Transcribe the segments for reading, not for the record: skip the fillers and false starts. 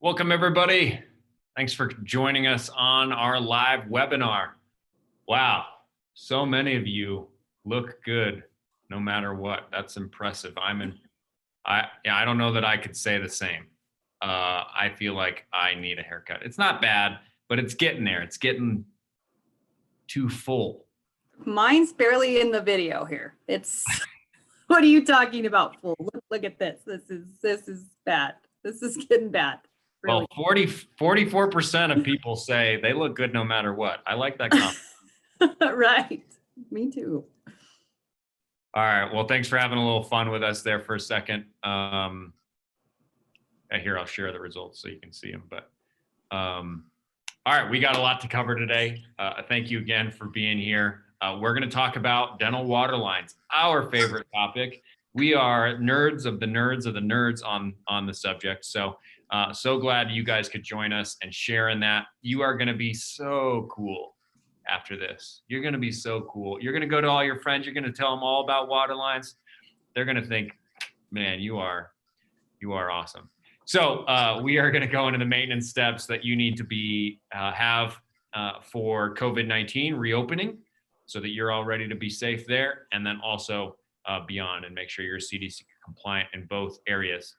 Welcome, everybody. Thanks for joining us on our live webinar. Wow, so many of you look good no matter what. That's impressive. I don't know that I could say the same. I feel like I need a haircut. It's not bad, but it's getting there. It's getting too full. Mine's barely in the video here. It's, what are you talking about, full? Look at this. This is bad. This is getting bad. Really. Well, 44% of people say they look good no matter what. I like that comment. Right. Me too. All right. Well, thanks for having a little fun with us there for a second. Here, I'll share the results so you can see them. But all right, we got a lot to cover today. Thank you again for being here. We're going to talk about dental water lines, our favorite topic. We are nerds of the nerds of the nerds on the subject. So glad you guys could join us and share in that. You are going to be so cool after this. You're going to be so cool. You're going to go to all your friends. You're going to tell them all about water lines. They're going to think, man, you are awesome. So we are going to go into the maintenance steps that you need to have for COVID-19 reopening so that you're all ready to be safe there. And then also beyond, and make sure you're CDC compliant in both areas.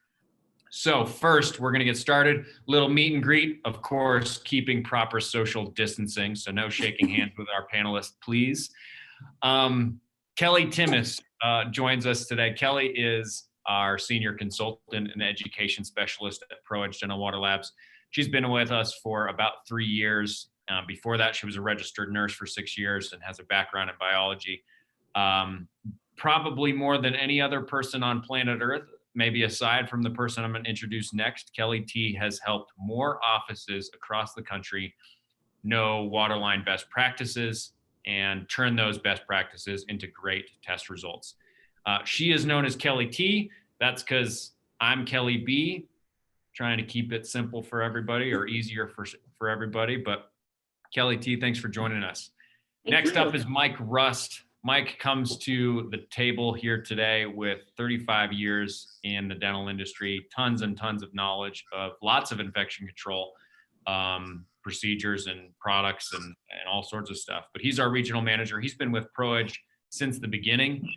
So first, we're going to get started. Little meet and greet, of course, keeping proper social distancing. So no shaking hands with our panelists, please. Kelly Timmis joins us today. Kelly is our senior consultant and education specialist at ProEdge Dental Water Labs. She's been with us for about 3 years. Before that, she was a registered nurse for 6 years and has a background in biology. Probably more than any other person on planet Earth, maybe aside from the person I'm going to introduce next, Kelly T has helped more offices across the country know waterline best practices and turn those best practices into great test results. She is known as Kelly T. That's because I'm Kelly B, trying to keep it simple for everybody or easier for everybody. But Kelly T, thanks for joining us. Next up is Mike Rust. Mike comes to the table here today with 35 years in the dental industry, tons and tons of knowledge of lots of infection control procedures and products and all sorts of stuff. But he's our regional manager. He's been with ProEdge since the beginning.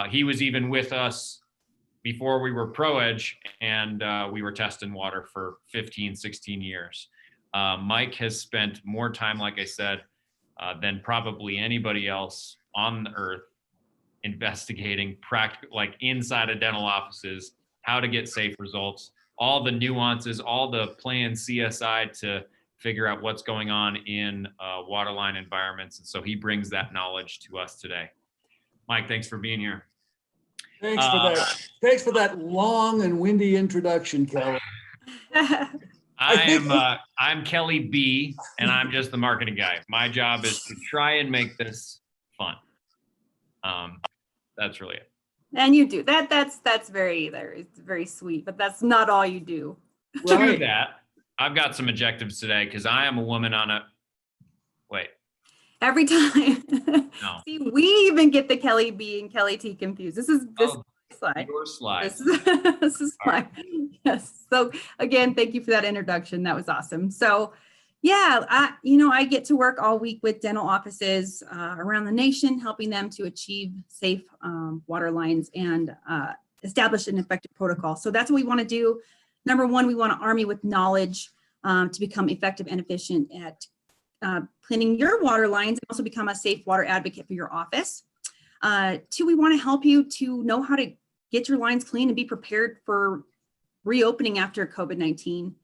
He was even with us before we were ProEdge, and we were testing water for 15, 16 years. Mike has spent more time, like I said, than probably anybody else on the earth investigating like inside of dental offices, how to get safe results, all the nuances, all the planned CSI to figure out what's going on in waterline environments. And so he brings that knowledge to us today. Mike, thanks for being here. Thanks for that. Thanks for that long and windy introduction, Kelly. I'm Kelly B, and I'm just the marketing guy. My job is to try and make this fun. That's really it. And you do that. That's very sweet, but that's not all you do. To that, I've got some adjectives today because I am a woman on a wait. Every time. No. See, we even get the Kelly B and Kelly T confused. This slide. Your slide. This is fine. Yes. So again, thank you for that introduction. That was awesome. So yeah, I get to work all week with dental offices around the nation, helping them to achieve safe water lines and establish an effective protocol. So that's what we want to do. Number one, we want to arm you with knowledge to become effective and efficient at cleaning your water lines and also become a safe water advocate for your office. Two, we want to help you to know how to get your lines clean and be prepared for reopening after COVID-19.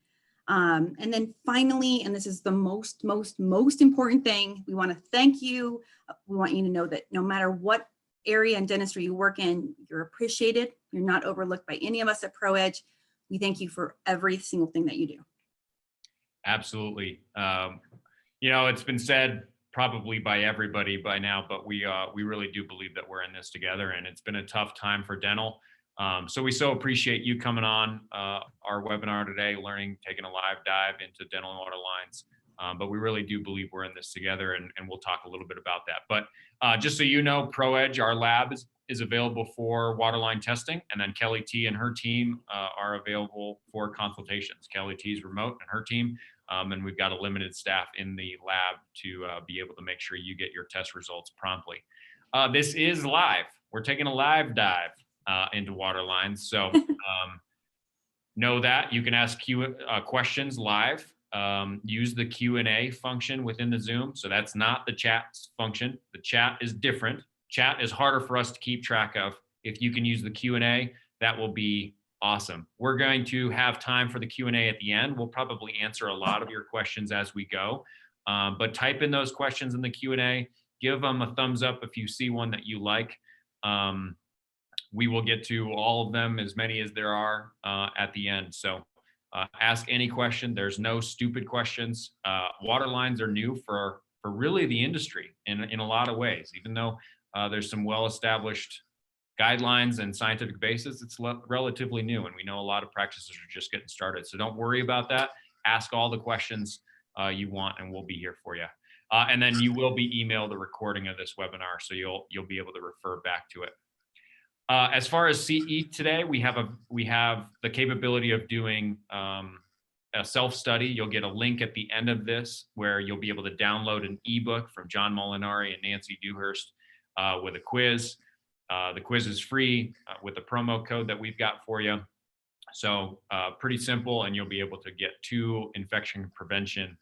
And then finally, and this is the most important thing, we want to thank you. We want you to know that no matter what area in dentistry you work in, you're appreciated. You're not overlooked by any of us at ProEdge. We thank you for every single thing that you do. Absolutely. It's been said probably by everybody by now, but we really do believe that we're in this together, and it's been a tough time for dental. So we so appreciate you coming on our webinar today, taking a live dive into dental and water lines. But we really do believe we're in this together, and we'll talk a little bit about that. But just so you know, ProEdge, our lab, is available for waterline testing, and then Kelly T and her team are available for consultations. Kelly T is remote and her team, and we've got a limited staff in the lab to be able to make sure you get your test results promptly. This is live. We're taking a live dive into Waterlines, so know that you can ask questions live. Use the Q&A function within the Zoom. So that's not the chat function. The chat is different. Chat is harder for us to keep track of. If you can use the Q&A, that will be awesome. We're going to have time for the Q&A at the end. We'll probably answer a lot of your questions as we go, but type in those questions in the Q&A. Give them a thumbs up if you see one that you like. We will get to all of them, as many as there are at the end. So ask any question. There's no stupid questions. Waterlines are new for really the industry in a lot of ways. Even though there's some well-established guidelines and scientific basis, it's relatively new, and we know a lot of practices are just getting started. So don't worry about that. Ask all the questions you want, and we'll be here for you. And then you will be emailed a recording of this webinar, so you'll be able to refer back to it. As far as CE today, we have the capability of doing a self-study. You'll get a link at the end of this where you'll be able to download an ebook from John Molinari and Nancy Dewhurst with a quiz. The quiz is free with a promo code that we've got for you. So pretty simple, and you'll be able to get 2 infection prevention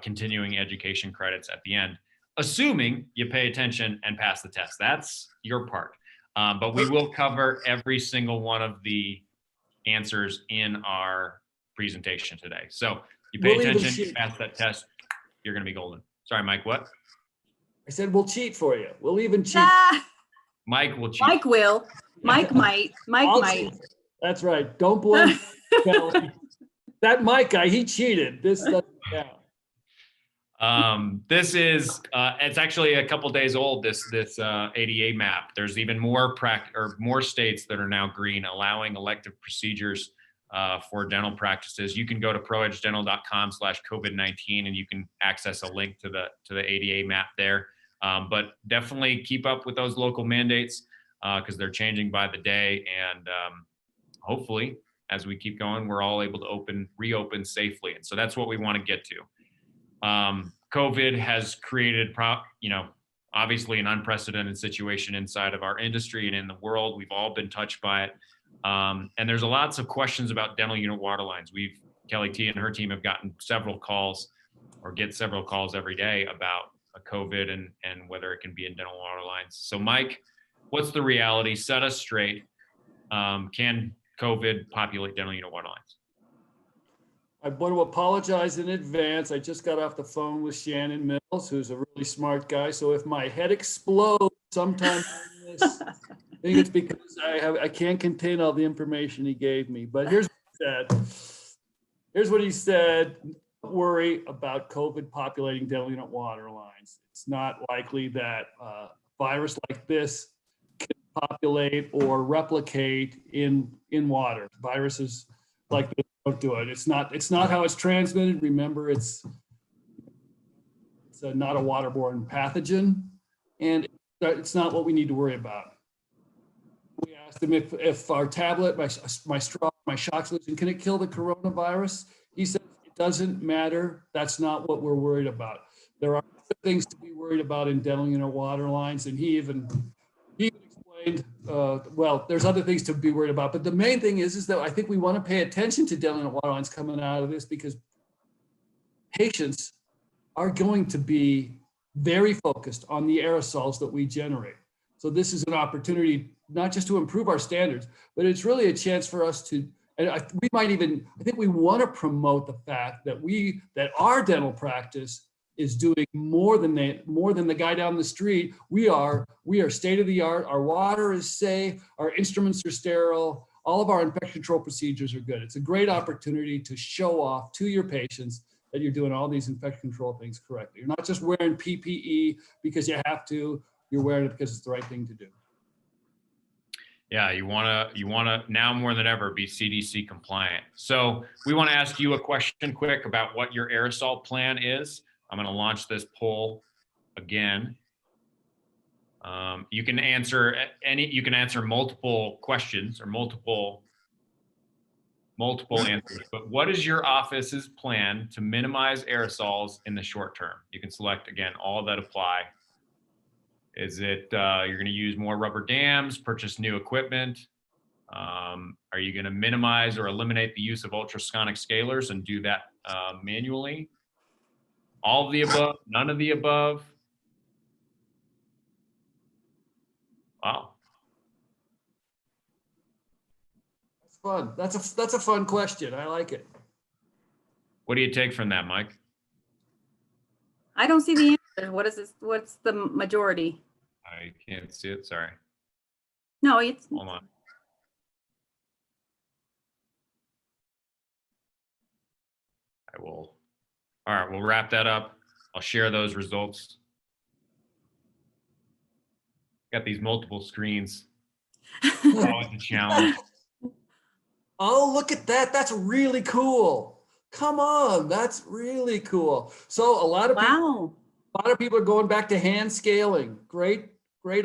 continuing education credits at the end, assuming you pay attention and pass the test. That's your part. But we will cover every single one of the answers in our presentation today. So you pay attention, you pass that test, you're going to be golden. Sorry, Mike, what? I said, we'll cheat for you. We'll even cheat. Mike will cheat. Mike will. Mike might. Mike might. Cheat. That's right. Don't blame Kelly. That Mike guy, he cheated. This doesn't count. This is it's actually a couple days old, this ADA map. There's even more states that are now green, allowing elective procedures for dental practices. You can go to proedgedental.com/COVID-19 and you can access a link to the ADA map there. But definitely keep up with those local mandates because they're changing by the day, and hopefully as we keep going, we're all able to reopen safely. And so that's what we want to get to. COVID has created, obviously an unprecedented situation inside of our industry and in the world. We've all been touched by it. And there's lots of questions about dental unit water lines. Kelly T and her team have gotten several calls or get several calls every day about COVID and whether it can be in dental water lines. So Mike, what's the reality? Set us straight. Can COVID populate dental unit water lines? I want to apologize in advance. I just got off the phone with Shannon Mills, who's a really smart guy. So if my head explodes sometime in this, I think it's because I can't contain all the information he gave me. But here's what he said. Don't worry about COVID populating dental unit water lines. It's not likely that a virus like this can populate or replicate in water. Viruses like this don't do it. It's not how it's transmitted. Remember, it's not a waterborne pathogen, and it's not what we need to worry about. We asked him if our tablet, my straw, my shock solution, can it kill the coronavirus? He said it doesn't matter. That's not what we're worried about. There are other things to be worried about in dental unit water lines, and he even explained. Well, there's other things to be worried about, but the main thing is that I think we want to pay attention to dental unit water lines coming out of this, because patients are going to be very focused on the aerosols that we generate. So this is an opportunity not just to improve our standards, but it's really a chance for us to, and I think we want to promote the fact that our dental practice is doing more than the guy down the street. We are state of the art. Our water is safe. Our instruments are sterile. All of our infection control procedures are good. It's a great opportunity to show off to your patients that you're doing all these infection control things correctly. You're not just wearing PPE because you have to. You're wearing it because it's the right thing to do. Yeah, you wanna now more than ever be CDC compliant. So we want to ask you a question quick about what your aerosol plan is. I'm going to launch this poll again. You can answer you can answer multiple questions or multiple answers, but what is your office's plan to minimize aerosols in the short term? You can select again all that apply. Is it you're going to use more rubber dams, purchase new equipment? Are you going to minimize or eliminate the use of ultrasonic scalers and do that manually? All of the above, none of the above? Wow. That's fun. That's a fun question. I like it. What do you take from that, Mike? I don't see the answer. What is this? What's the majority? I can't see it. Sorry. No, it's Hold on. I will. All right, we'll wrap that up. I'll share those results. Got these multiple screens. Always a challenge. Oh, look at that. That's really cool. Come on, that's really cool. So a lot of wow. people are going back to hand scaling. Great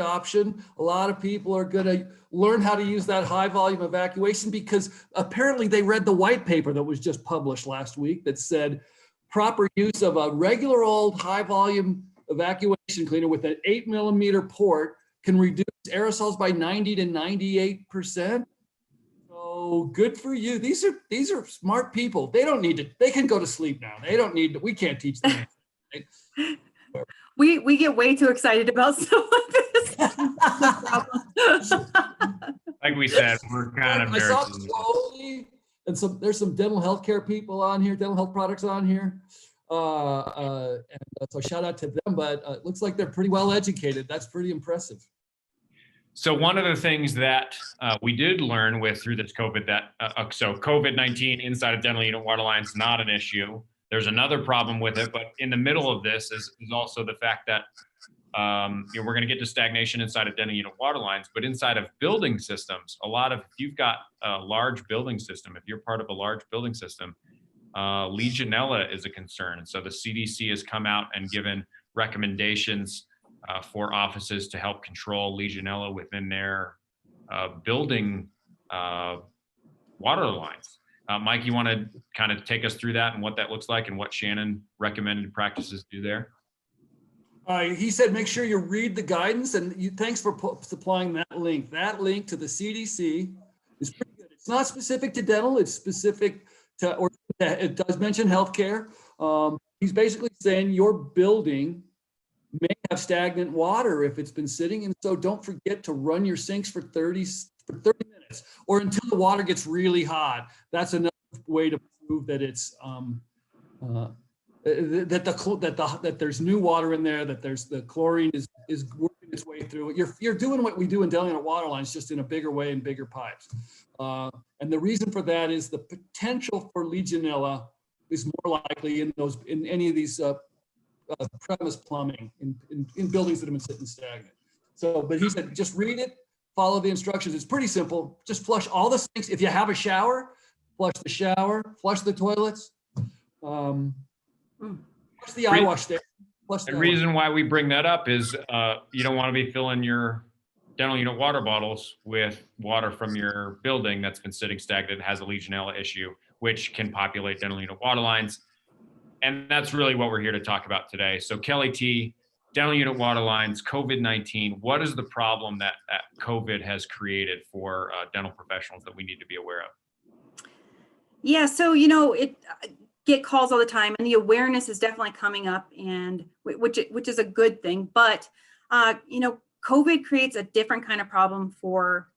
option. A lot of people are going to learn how to use that high volume evacuation because apparently they read the white paper that was just published last week that said proper use of a regular old high volume evacuation cleaner with an 8mm port can reduce aerosols by 90 to 98%. So good for you. These are smart people. They don't need to, they can go to sleep now. They don't need to, we can't teach them. We get way too excited about stuff like this. Like we said, we're kind of I saw nerds. slowly, and there's some dental healthcare people on here, dental health products on here. So shout out to them, but it looks like they're pretty well educated. That's pretty impressive. So one of the things that we did learn through this COVID so COVID-19 inside of dental unit water lines, not an issue. There's another problem with it, but in the middle of this is also the fact that we're going to get to stagnation inside of dental unit water lines, but inside of building systems, if you've got a large building system, if you're part of a large building system, Legionella is a concern. And so the CDC has come out and given recommendations for offices to help control Legionella within their building water lines. Mike, you want to kind of take us through that and what that looks like and what Shannon recommended practices do there? He said, make sure you read the guidance, and thanks for supplying that link. That link to the CDC is pretty good. It's not specific to dental. It's specific to, or it does mention healthcare. He's basically saying your building may have stagnant water if it's been sitting. And so don't forget to run your sinks for 30 minutes or until the water gets really hot. That's another way to prove that it's that there's new water in there, that the chlorine is working its way through it. You're doing what we do in dental unit water lines, just in a bigger way and bigger pipes. And the reason for that is the potential for Legionella is more likely in any of these premise plumbing in buildings that have been sitting stagnant. So, but he said, just read it, follow the instructions. It's pretty simple. Just flush all the sinks. If you have a shower, flush the shower, flush the toilets, flush the eye wash there. The reason why we bring that up is you don't want to be filling your dental unit water bottles with water from your building that's been sitting stagnant, has a Legionella issue, which can populate dental unit water lines. And that's really what we're here to talk about today. So Kelly T, dental unit water lines, COVID-19, what is the problem that COVID has created for dental professionals that we need to be aware of? Yeah, so, it get calls all the time, and the awareness is definitely coming up, and which is a good thing. But, COVID creates a different kind of problem for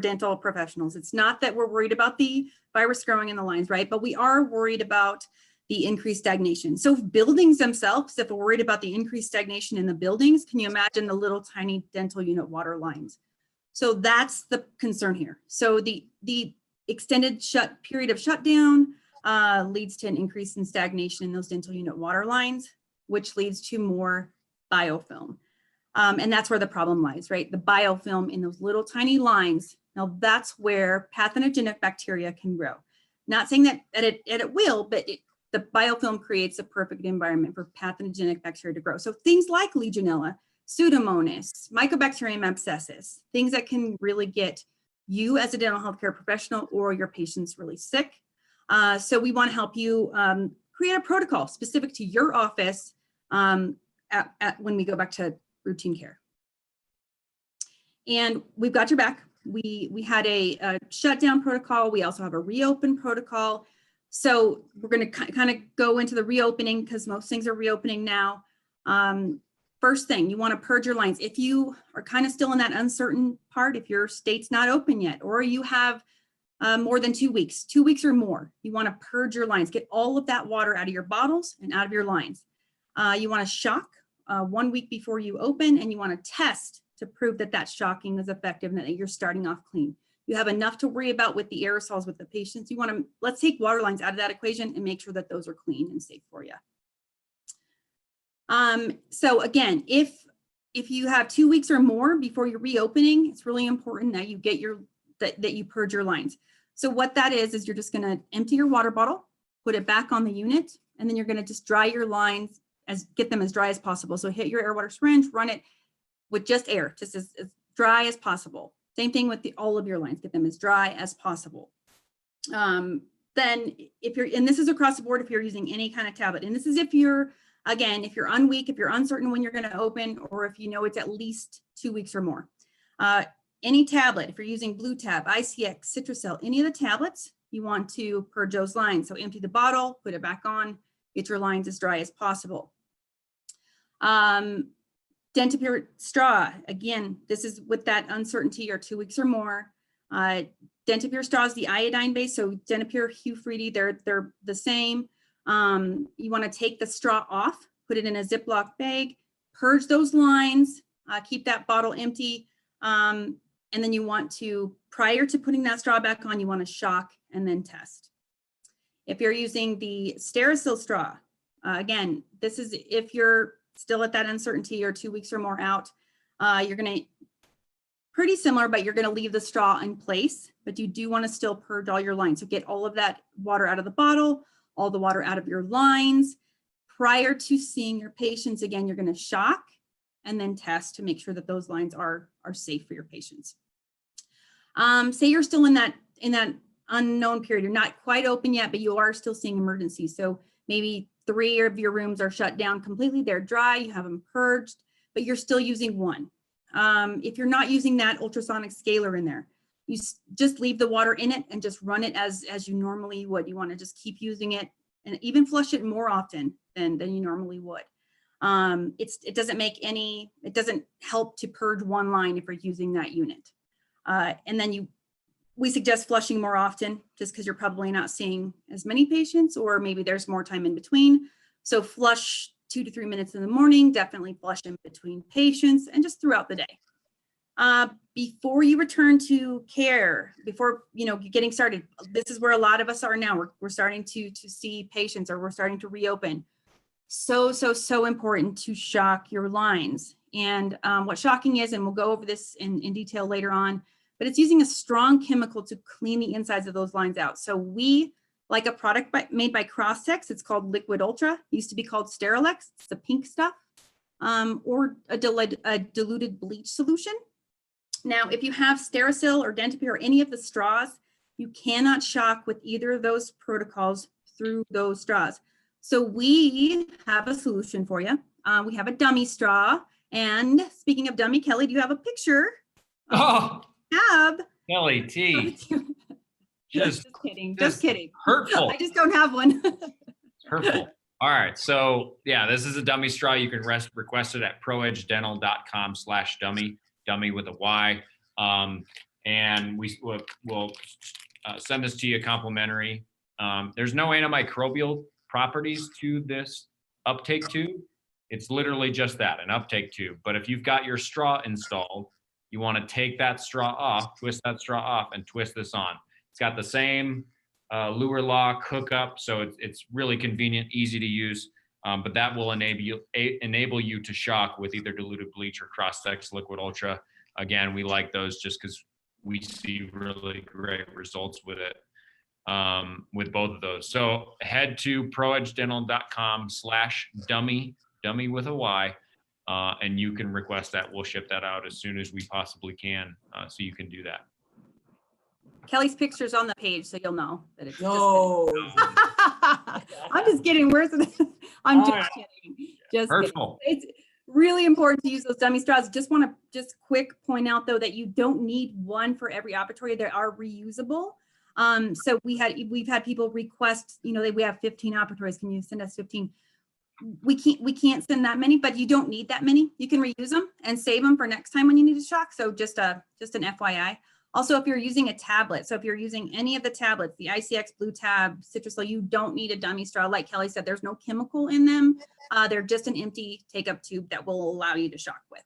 dental professionals. It's not that we're worried about the virus growing in the lines, right? But we are worried about the increased stagnation. So buildings themselves, if we're worried about the increased stagnation in the buildings, can you imagine the little tiny dental unit water lines? So that's the concern here. So the extended period of shutdown leads to an increase in stagnation in those dental unit water lines, which leads to more biofilm. And that's where the problem lies, right? The biofilm in those little tiny lines. Now that's where pathogenic bacteria can grow. Not saying that it will, but the biofilm creates a perfect environment for pathogenic bacteria to grow. So things like Legionella, Pseudomonas, Mycobacterium abscessus, things that can really get you as a dental healthcare professional or your patients really sick. So we want to help you create a protocol specific to your office when we go back to routine care. And we've got your back. We had a shutdown protocol. We also have a reopen protocol. So we're going to kind of go into the reopening because most things are reopening now. First thing, you want to purge your lines. If you are kind of still in that uncertain part, if your state's not open yet, or you have more than 2 weeks or more, you want to purge your lines, get all of that water out of your bottles and out of your lines. You want to shock 1 week before you open, and you want to test to prove that that shocking is effective and that you're starting off clean. You have enough to worry about with the aerosols with the patients. You want to, let's take water lines out of that equation and make sure that those are clean and safe for you. So again, if you have 2 weeks or more before you're reopening, it's really important that you get that you purge your lines. So what that is you're just going to empty your water bottle, put it back on the unit, and then you're going to just dry your lines get them as dry as possible. So hit your air water syringe, run it with just air, just as dry as possible. Same thing with all of your lines, get them as dry as possible. Then if you're, and this is across the board if you're using any kind of tablet, and this is if you're, again, if you're unweak, if you're uncertain when you're going to open, or if you know it's at least 2 weeks or more. Any tablet, if you're using Blue Tab, ICX, Citracel, any of the tablets, you want to purge those lines. So empty the bottle, put it back on, get your lines as dry as possible. Dentapure straw, again, this is with that uncertainty or 2 weeks or more. Dentapure straw is the iodine base, so Dentapure, Hu-Friedy, they're the same. You want to take the straw off, put it in a Ziploc bag, purge those lines, keep that bottle empty, and then you want to, prior to putting that straw back on, you want to shock and then test. If you're using the Sterile straw, again, this is if you're still at that uncertainty or 2 weeks or more out, you're going to, pretty similar, but you're going to leave the straw in place, but you do want to still purge all your lines. So get all of that water out of the bottle, all the water out of your lines. Prior to seeing your patients, again, you're going to shock and then test to make sure that those lines are safe for your patients. Say you're still in that unknown period, you're not quite open yet, but you are still seeing emergencies. So maybe 3 of your rooms are shut down completely, they're dry, you have them purged, but you're still using one. If you're not using that ultrasonic scaler in there, you just leave the water in it and just run it as you normally would. You want to just keep using it and even flush it more often than you normally would. It doesn't help to purge one line if you're using that unit. And then we suggest flushing more often just because you're probably not seeing as many patients, or maybe there's more time in between. So flush 2 to 3 minutes in the morning, definitely flush in between patients and just throughout the day. Before you return to care, before getting started, this is where a lot of us are now. We're starting to see patients, or we're starting to reopen. So important to shock your lines. And what shocking is, and we'll go over this in detail later on, but it's using a strong chemical to clean the insides of those lines out. So we like a product made by Crosstex. It's called Liquid Ultra. It used to be called Sterilex. It's the pink stuff, or a diluted bleach solution. Now, if you have Stericyl or Dentapure or any of the straws, you cannot shock with either of those protocols through those straws. So we have a solution for you. We have a dummy straw. And speaking of dummy, Kelly, do you have a picture? Kelly T. Just kidding. Just kidding. Hurtful. I just don't have one. It's hurtful. All right. So yeah, this is a dummy straw. You can request it at proedgeddental.com/dummy, dummy with a Y. And we'll send this to you complimentary. There's no antimicrobial properties to this uptake tube. It's literally just that, an uptake tube. But if you've got your straw installed, you want to take that straw off, twist that straw off, and twist this on. It's got the same lure lock hookup, so it's really convenient, easy to use. but that will enable you to shock with either diluted bleach or cross-sex liquid ultra. Again, we like those just because we see really great results with it, with both of those. So head to proedgedental.com/dummy, dummy with a Y, and you can request that. We'll ship that out as soon as we possibly can, so you can do that. Kelly's picture's on the page, so you'll know that it's No. I'm just kidding. Where's it? I'm All just right. kidding. Just Hurtful. kidding. It's really important to use those dummy straws. Just want to quick point out though that you don't need one for every operatory. They are reusable. So we've had people request, we have 15 operatories. Can you send us 15? We can't send that many, but you don't need that many. You can reuse them and save them for next time when you need a shock. So just an FYI. Also, if you're using a tablet, so if you're using any of the tablets, the ICX Blue Tab, Citrusol, you don't need a dummy straw. Like Kelly said, there's no chemical in them. They're just an empty take-up tube that will allow you to shock with.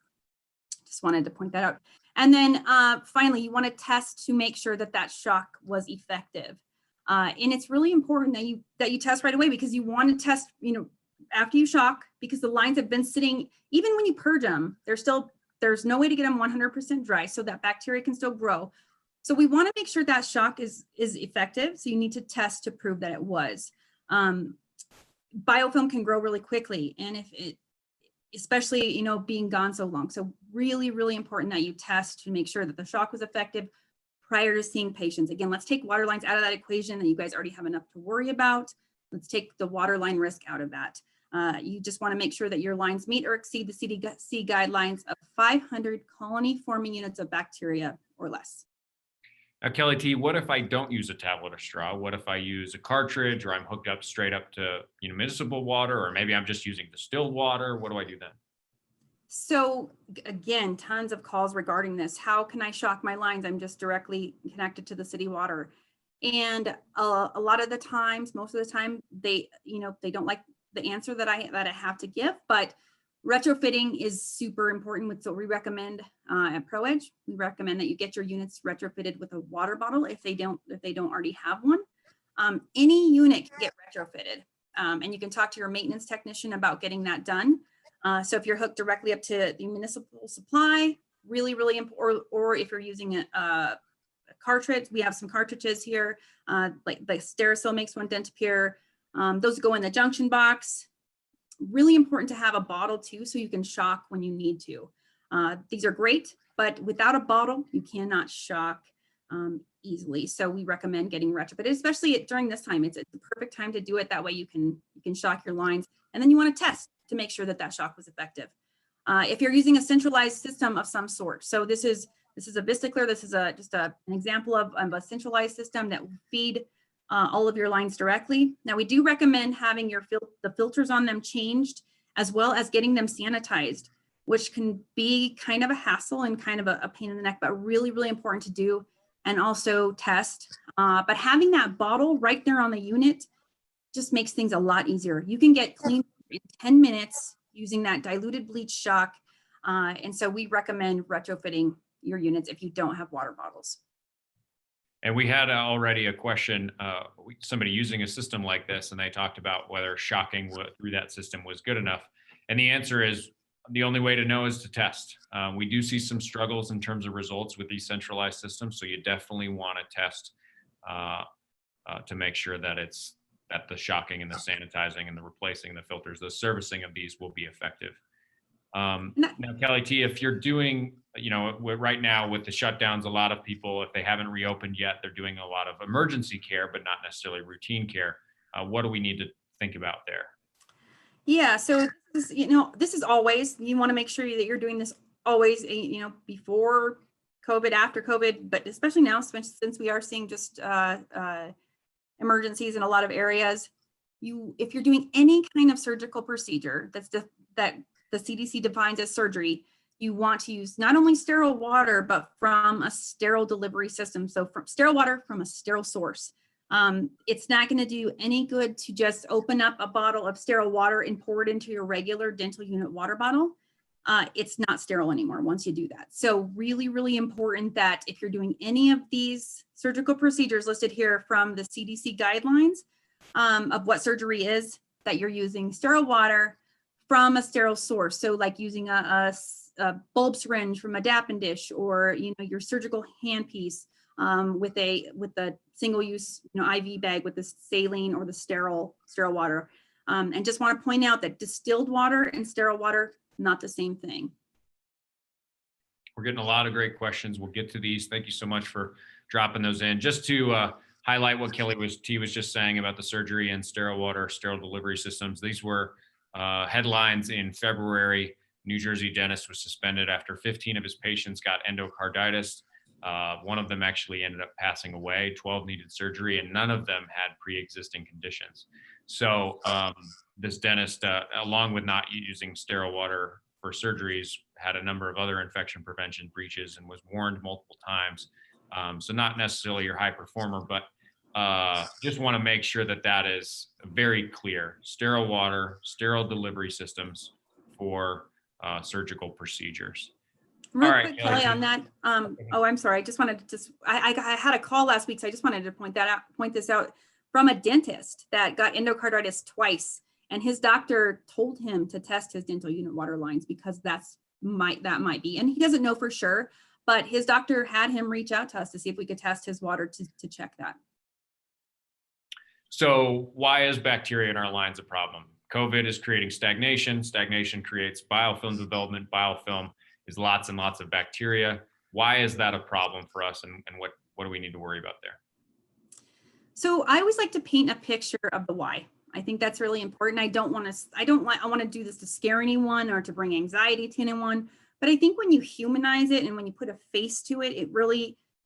Just wanted to point that out. And then finally, you want to test to make sure that that shock was effective. And it's really important that you test right away, because you want to test, after you shock, because the lines have been sitting, even when you purge them, there's no way to get them 100% dry, so that bacteria can still grow. So we want to make sure that shock is effective. So you need to test to prove that it was. Biofilm can grow really quickly, and if it, especially being gone so long. So really, really important that you test to make sure that the shock was effective prior to seeing patients. Again, let's take waterlines out of that equation that you guys already have enough to worry about. Let's take the waterline risk out of that. You just want to make sure that your lines meet or exceed the CDC guidelines of 500 colony forming units of bacteria or less. Now, Kelly T, what if I don't use a tablet or straw? What if I use a cartridge, or I'm hooked up straight up to municipal water, or maybe I'm just using distilled water? What do I do then? So again, tons of calls regarding this. How can I shock my lines? I'm just directly connected to the city water. And a lot of the times, most of the time, they don't like the answer that I have to give, but retrofitting is super important. So we recommend at ProEdge, we recommend that you get your units retrofitted with a water bottle if they don't already have one. Any unit can get retrofitted, and you can talk to your maintenance technician about getting that done. So if you're hooked directly up to the municipal supply, really, really important, or if you're using a cartridge, we have some cartridges here, like Sterile makes one, Dentapure. Those go in the junction box. Really important to have a bottle too, so you can shock when you need to. These are great, but without a bottle, you cannot shock easily. So we recommend getting retrofitted, especially during this time. It's the perfect time to do it. That way you can shock your lines, and then you want to test to make sure that shock was effective. If you're using a centralized system of some sort, so this is a Visticler. This is just an example of a centralized system that will feed all of your lines directly. Now, we do recommend having the filters on them changed, as well as getting them sanitized, which can be kind of a hassle and kind of a pain in the neck, but really, really important to do, and also test. But having that bottle right there on the unit just makes things a lot easier. You can get clean in 10 minutes using that diluted bleach shock. And so we recommend retrofitting your units if you don't have water bottles. And we had already a question, somebody using a system like this, and they talked about whether shocking through that system was good enough. And the answer is, the only way to know is to test. We do see some struggles in terms of results with these centralized systems, so you definitely want to test to make sure that the shocking and the sanitizing and the replacing the filters, the servicing of these will be effective. Now, Kelly T, if you're doing, right now with the shutdowns, a lot of people, if they haven't reopened yet, they're doing a lot of emergency care, but not necessarily routine care. What do we need to think about there? Yeah, so this is always, you want to make sure that you're doing this always, before COVID, after COVID, but especially now, since we are seeing just emergencies in a lot of areas. If you're doing any kind of surgical procedure that the CDC defines as surgery, you want to use not only sterile water, but from a sterile delivery system. So from sterile water from a sterile source. It's not going to do any good to just open up a bottle of sterile water and pour it into your regular dental unit water bottle. It's not sterile anymore once you do that. So really, really important that if you're doing any of these surgical procedures listed here from the CDC guidelines of what surgery is, that you're using sterile water from a sterile source. So like using a bulb syringe from a Dappin dish, or your surgical handpiece with a single-use IV bag with the saline or the sterile water. And just want to point out that distilled water and sterile water, not the same thing. We're getting a lot of great questions. We'll get to these. Thank you so much for dropping those in. Just to highlight what Kelly was just saying about the surgery and sterile water, sterile delivery systems. These were headlines in February. New Jersey dentist was suspended after 15 of his patients got endocarditis. One of them actually ended up passing away. 12 needed surgery, and none of them had pre-existing conditions. So this dentist, along with not using sterile water for surgeries, had a number of other infection prevention breaches and was warned multiple times. So not necessarily your high performer, but just want to make sure that that is very clear. Sterile water, sterile delivery systems for surgical procedures. Real All right, quick, Kelly, on that. Oh, I'm sorry. I just wanted to I had a call last week, so I just wanted to point this out from a dentist that got endocarditis twice, and his doctor told him to test his dental unit water lines because that might be, and he doesn't know for sure, but his doctor had him reach out to us to see if we could test his water to check that. So why is bacteria in our lines a problem? COVID is creating stagnation. Stagnation creates biofilm development. Biofilm is lots and lots of bacteria. Why is that a problem for us, and what do we need to worry about there? So I always like to paint a picture of the why. I think that's really important. I want to do this to scare anyone or to bring anxiety to anyone, but I think when you humanize it and when you put a face to it,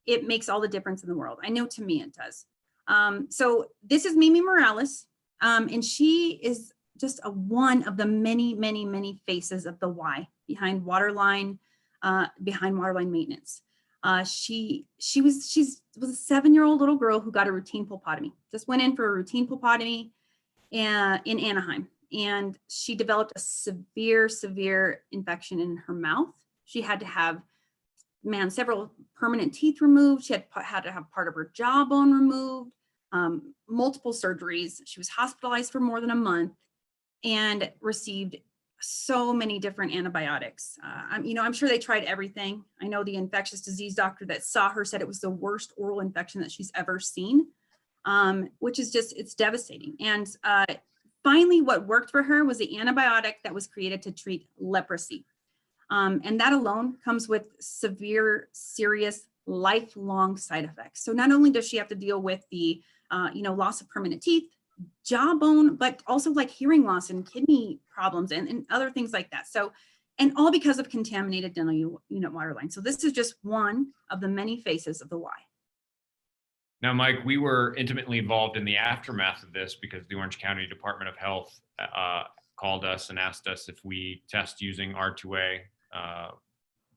it makes all the difference in the world. I know to me it does. So this is Mimi Morales, and she is just one of the many, many, many faces of the why behind waterline maintenance. She was a 7-year-old little girl who got a routine pulpotomy. Just went in for a routine pulpotomy in Anaheim, and she developed a severe infection in her mouth. She had to have several permanent teeth removed. She had to have part of her jawbone removed, multiple surgeries. She was hospitalized for more than a month and received so many different antibiotics. I'm sure they tried everything. I know the infectious disease doctor that saw her said it was the worst oral infection that she's ever seen, which is it's devastating. And finally, what worked for her was the antibiotic that was created to treat leprosy. And that alone comes with severe, serious, lifelong side effects. So not only does she have to deal with the loss of permanent teeth, jawbone, but also like hearing loss and kidney problems and other things like that. So, and all because of contaminated dental unit water line. So this is just one of the many faces of the why. Now, Mike, we were intimately involved in the aftermath of this because the Orange County Department of Health called us and asked us if we test using R2A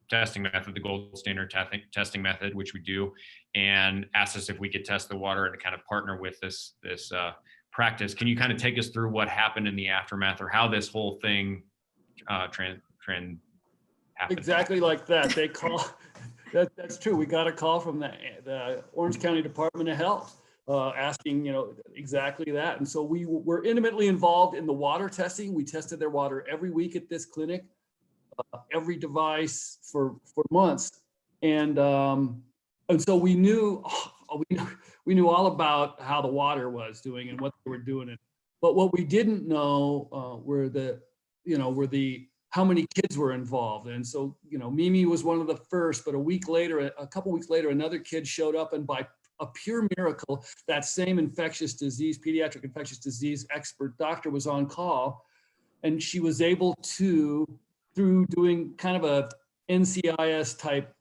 testing method, the gold standard testing method, which we do, and asked us if we could test the water and to kind of partner with this practice. Can you kind of take us through what happened in the aftermath, or how this whole thing trend happened? Exactly like that. They call. That's true. We got a call from the Orange County Department of Health asking, exactly that. And so we were intimately involved in the water testing. We tested their water every week at this clinic, every device for months, and so we knew all about how the water was doing and what they were doing. But what we didn't know were how many kids were involved. And so, Mimi was one of the first, but a couple weeks later, another kid showed up, and by a pure miracle, that same pediatric infectious disease expert doctor was on call, and she was able to, through doing kind of a NCIS type,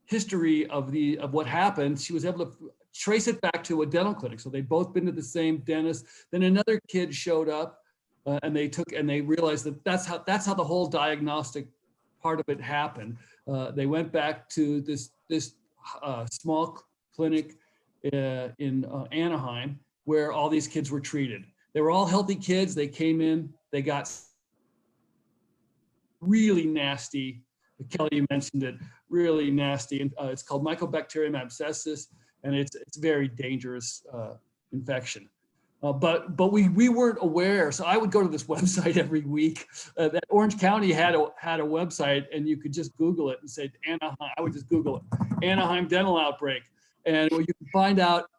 history of what happened, she was able to trace it back to a dental clinic. So they'd both been to the same dentist. Then another kid showed up, and they realized that that's how the whole diagnostic part of it happened. They went back to this small clinic in Anaheim where all these kids were treated. They were all healthy kids. They came in, they got really nasty. Kelly, you mentioned it, really nasty. And it's called Mycobacterium abscessus, and it's very dangerous infection. But we weren't aware. So I would go to this website every week. That Orange County had a website, and you could just Google it and say Anaheim. I would just Google it, Anaheim dental outbreak, and you can find out,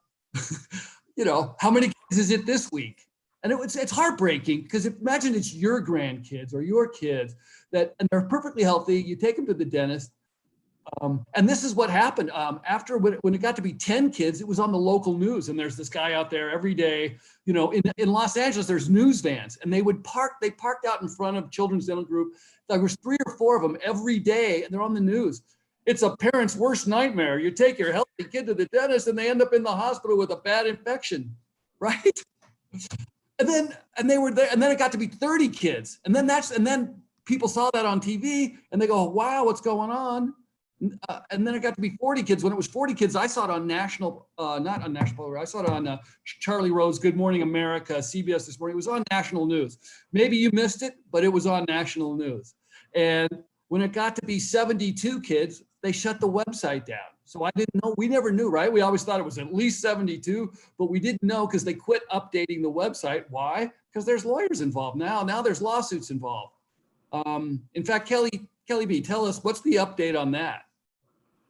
how many cases is it this week. And it's heartbreaking, because imagine it's your grandkids or your kids and they're perfectly healthy. You take them to the dentist. And this is what happened after when it got to be 10 kids, it was on the local news. And there's this guy out there every day, in Los Angeles, there's news vans, and they parked out in front of Children's Dental Group. There was 3 or 4 of them every day, and they're on the news. It's a parent's worst nightmare. You take your healthy kid to the dentist and they end up in the hospital with a bad infection, right? And they were there, and then it got to be 30 kids. And then people saw that on TV and they go, wow, what's going on? And then it got to be 40 kids. When it was 40 kids, I saw it on national, not on national, I saw it on Charlie Rose, Good Morning America, CBS This Morning. It was on national news. Maybe you missed it, but it was on national news. And when it got to be 72 kids, they shut the website down. So I didn't know, we never knew, right? We always thought it was at least 72, but we didn't know because they quit updating the website. Why? Because there's lawyers involved now. Now there's lawsuits involved. In fact, Kelly B, tell us, what's the update on that?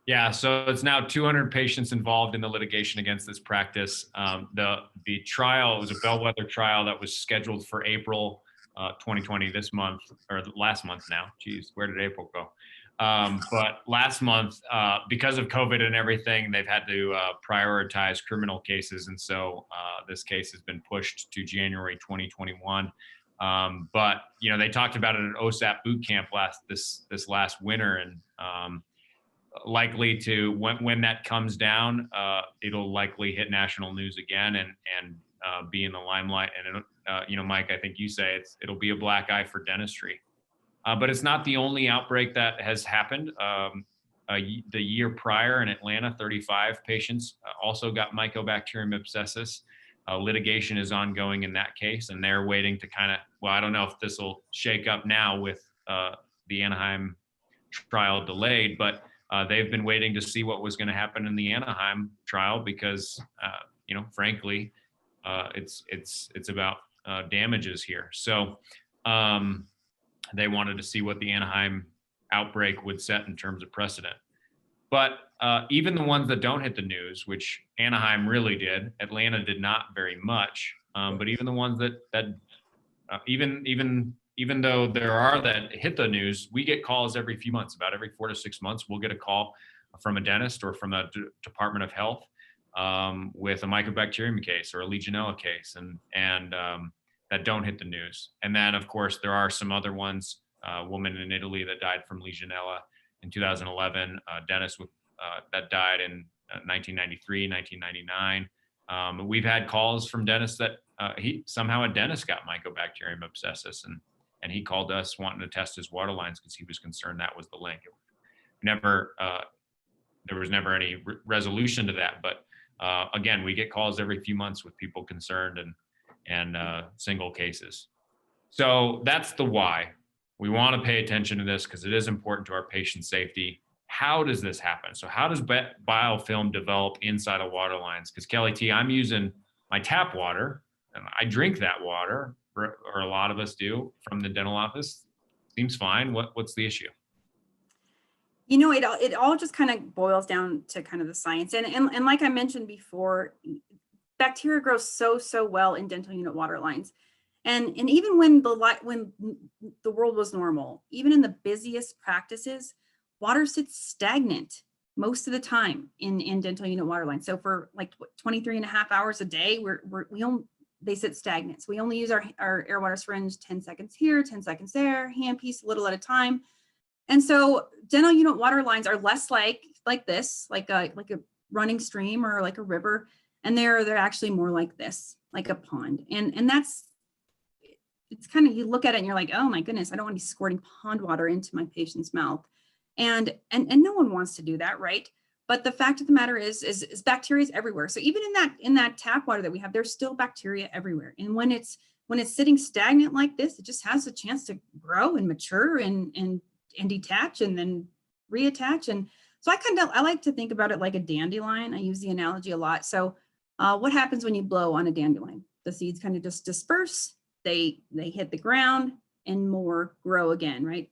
Yeah, so it's now 200 patients involved in the litigation against this practice. The trial was a bellwether trial that was scheduled for April 2020, this month, or last month now. Geez, where did April go? But last month, because of COVID and everything, they've had to prioritize criminal cases. And so this case has been pushed to January 2021. But, they talked about it at OSAP boot camp this last winter, and likely to, when that comes down, it'll likely hit national news again and be in the limelight. And, Mike, I think you say it'll be a black eye for dentistry. But it's not the only outbreak that has happened. The year prior in Atlanta, 35 patients also got Mycobacterium abscessus. Litigation is ongoing in that case, and they're waiting to I don't know if this will shake up now with the Anaheim trial delayed, but they've been waiting to see what was going to happen in the Anaheim trial because, frankly, it's about damages here. So they wanted to see what the Anaheim outbreak would set in terms of precedent. But even the ones that don't hit the news, which Anaheim really did, Atlanta did not very much. But even the ones that even though there are that hit the news, we get calls every few months. About every 4 to 6 months, we'll get a call from a dentist or from the Department of Health with a Mycobacterium case or a Legionella case, and that don't hit the news. And then, of course, there are some other ones. A woman in Italy that died from Legionella in 2011, a dentist that died in 1993, 1999. We've had calls from dentists that somehow a dentist got Mycobacterium abscessus, and he called us wanting to test his Waterlines because he was concerned that was the link. There was never any resolution to that. But again, we get calls every few months with people concerned and single cases. So that's the why. We want to pay attention to this because it is important to our patient safety. How does this happen? So how does biofilm develop inside of water lines? Because Kelly T, I'm using my tap water and I drink that water, or a lot of us do, from the dental office. Seems fine. What's the issue? It all just kind of boils down to kind of the science. And like I mentioned before, bacteria grows so well in dental unit water lines. And even when the world was normal, even in the busiest practices, water sits stagnant most of the time in dental unit water lines. So for 23 and a half hours a day, they sit stagnant. So we only use our air water syringe 10 seconds here, 10 seconds there, hand piece a little at a time. And so dental unit water lines are less like this, like a running stream or like a river. And they're actually more like this, like a pond. And it's kind of, you look at it and you're like, oh my goodness, I don't want to be squirting pond water into my patient's mouth. And no one wants to do that, right? But the fact of the matter is bacteria is everywhere. So even in that tap water that we have, there's still bacteria everywhere. And when it's sitting stagnant like this, it just has a chance to grow and mature and detach and then reattach. And so I like to think about it like a dandelion. I use the analogy a lot. So what happens when you blow on a dandelion? The seeds kind of just disperse, they hit the ground, and more grow again, right?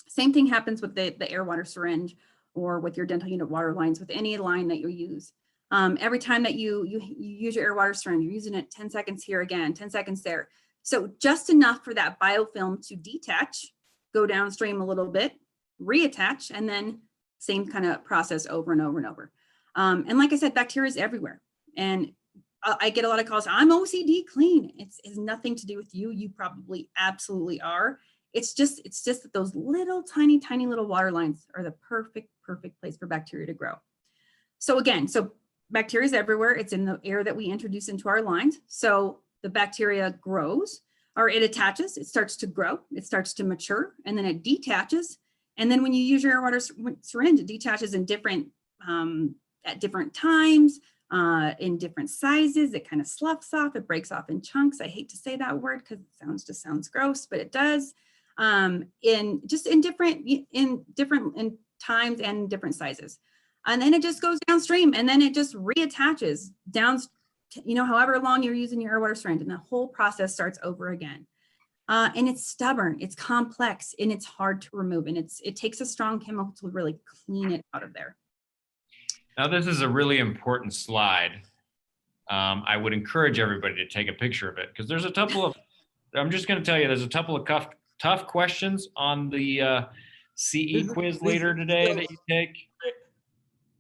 Same thing happens with the air water syringe or with your dental unit water lines, with any line that you use. Every time that you use your air water syringe, you're using it 10 seconds here again, 10 seconds there. So just enough for that biofilm to detach, go downstream a little bit, reattach, and then same kind of process over and over and over. And like I said, bacteria is everywhere. And I get a lot of calls, I'm OCD clean. It's nothing to do with you. You probably absolutely are. It's just that those little tiny little water lines are the perfect place for bacteria to grow. So again, bacteria is everywhere. It's in the air that we introduce into our lines. So the bacteria grows, or it attaches, it starts to grow, it starts to mature, and then it detaches. And then when you use your air water syringe, it detaches in different, at different times, in different sizes. It kind of sloughs off, it breaks off in chunks. I hate to say that word because it just sounds gross, but it does. In different times and different sizes. And then it just goes downstream, and then it just reattaches down, however long you're using your air water syringe, and the whole process starts over again. And it's stubborn, it's complex, and it's hard to remove. And it takes a strong chemical to really clean it out of there. Now, this is a really important slide. I would encourage everybody to take a picture of it, because there's a couple of, I'm just going to tell you, there's a couple of tough questions on the CE quiz later today that you take.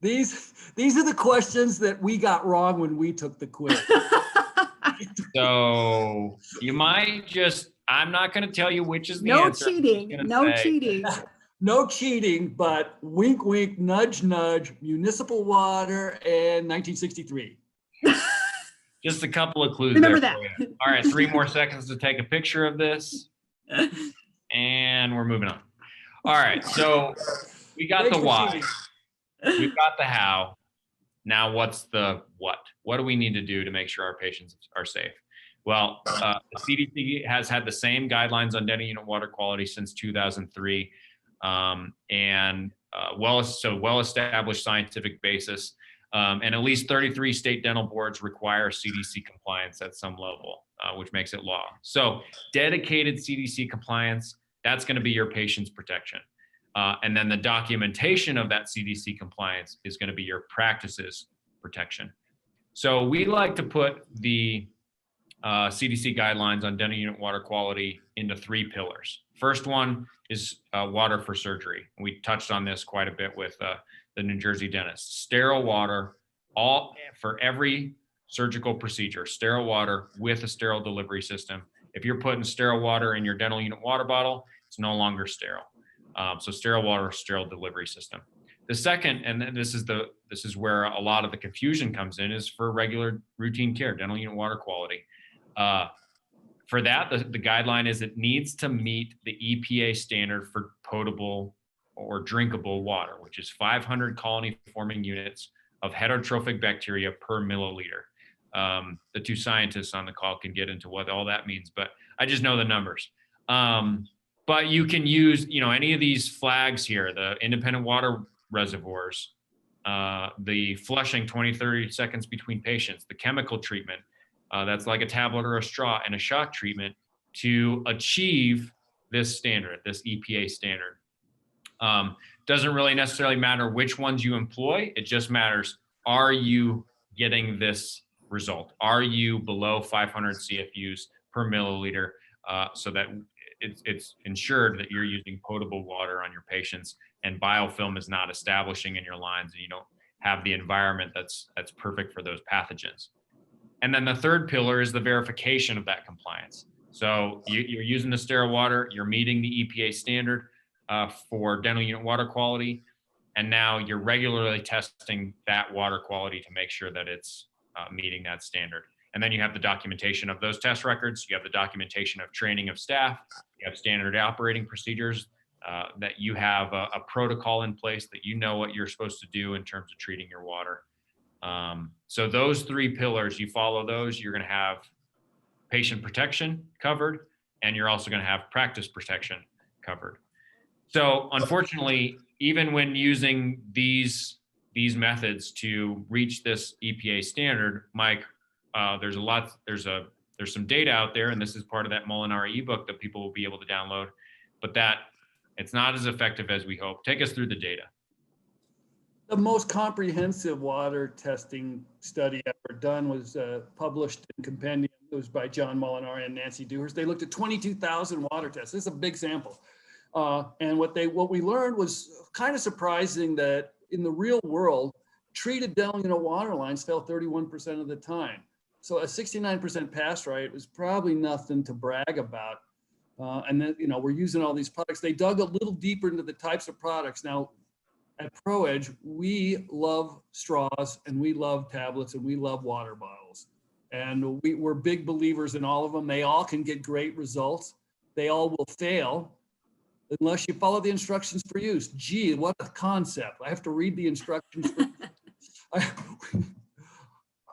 These are the questions that we got wrong when we took the quiz. So you might just, I'm not going to tell you which is the no answer. Cheating, no cheating. No cheating, but wink, wink, nudge, nudge, municipal water and 1963. Just a couple of clues. Remember there that. for you. All right, 3 more seconds to take a picture of this. And we're moving on. All right, so we got the why. We've got the how. Now what's the what? What do we need to do to make sure our patients are safe? Well, the CDC has had the same guidelines on dental unit water quality since 2003, and well-established scientific basis. And at least 33 state dental boards require CDC compliance at some level, which makes it law. So dedicated CDC compliance, that's going to be your patient's protection. And then the documentation of that CDC compliance is going to be your practice's protection. So we like to put the CDC guidelines on dental unit water quality into 3 pillars. First one is water for surgery. We touched on this quite a bit with the New Jersey dentist. Sterile water, all for every surgical procedure, sterile water with a sterile delivery system. If you're putting sterile water in your dental unit water bottle, it's no longer sterile. So sterile water, sterile delivery system. The second, and this is where a lot of the confusion comes in, is for regular routine care, dental unit water quality. For that, the guideline is it needs to meet the EPA standard for potable or drinkable water, which is 500 colony forming units of heterotrophic bacteria per milliliter. The 2 scientists on the call can get into what all that means, but I just know the numbers. But you can use, any of these flags here, the independent water reservoirs, the flushing 20-30 seconds between patients, the chemical treatment, that's like a tablet or a straw, and a shock treatment to achieve this standard, this EPA standard. Doesn't really necessarily matter which ones you employ. It just matters, are you getting this result? Are you below 500 CFUs per milliliter, so that it's ensured that you're using potable water on your patients and biofilm is not establishing in your lines, and you don't have the environment that's perfect for those pathogens. And then the third pillar is the verification of that compliance. So you're using the sterile water, you're meeting the EPA standard for dental unit water quality, and now you're regularly testing that water quality to make sure that it's meeting that standard. And then you have the documentation of those test records, you have the documentation of training of staff, you have standard operating procedures, that you have a protocol in place, that you know what you're supposed to do in terms of treating your water. So those 3 pillars, you follow those, you're going to have patient protection covered, and you're also going to have practice protection covered. So unfortunately, even when using these methods to reach this EPA standard, Mike, there's a There's some data out there, and this is part of that Molinari ebook that people will be able to download, but that it's not as effective as we hope. Take us through the data. The most comprehensive water testing study ever done was published in Compendium. It was by John Molinari and Nancy Dewhurst. They looked at 22,000 water tests. This is a big sample. And what we learned was kind of surprising, that in the real world, treated dental unit water lines fail 31% of the time. So a 69% pass rate was probably nothing to brag about. And then, we're using all these products. They dug a little deeper into the types of products. Now, at ProEdge, we love straws and we love tablets and we love water bottles. And we're big believers in all of them. They all can get great results. They all will fail unless you follow the instructions for use. Gee, what a concept. I have to read the instructions.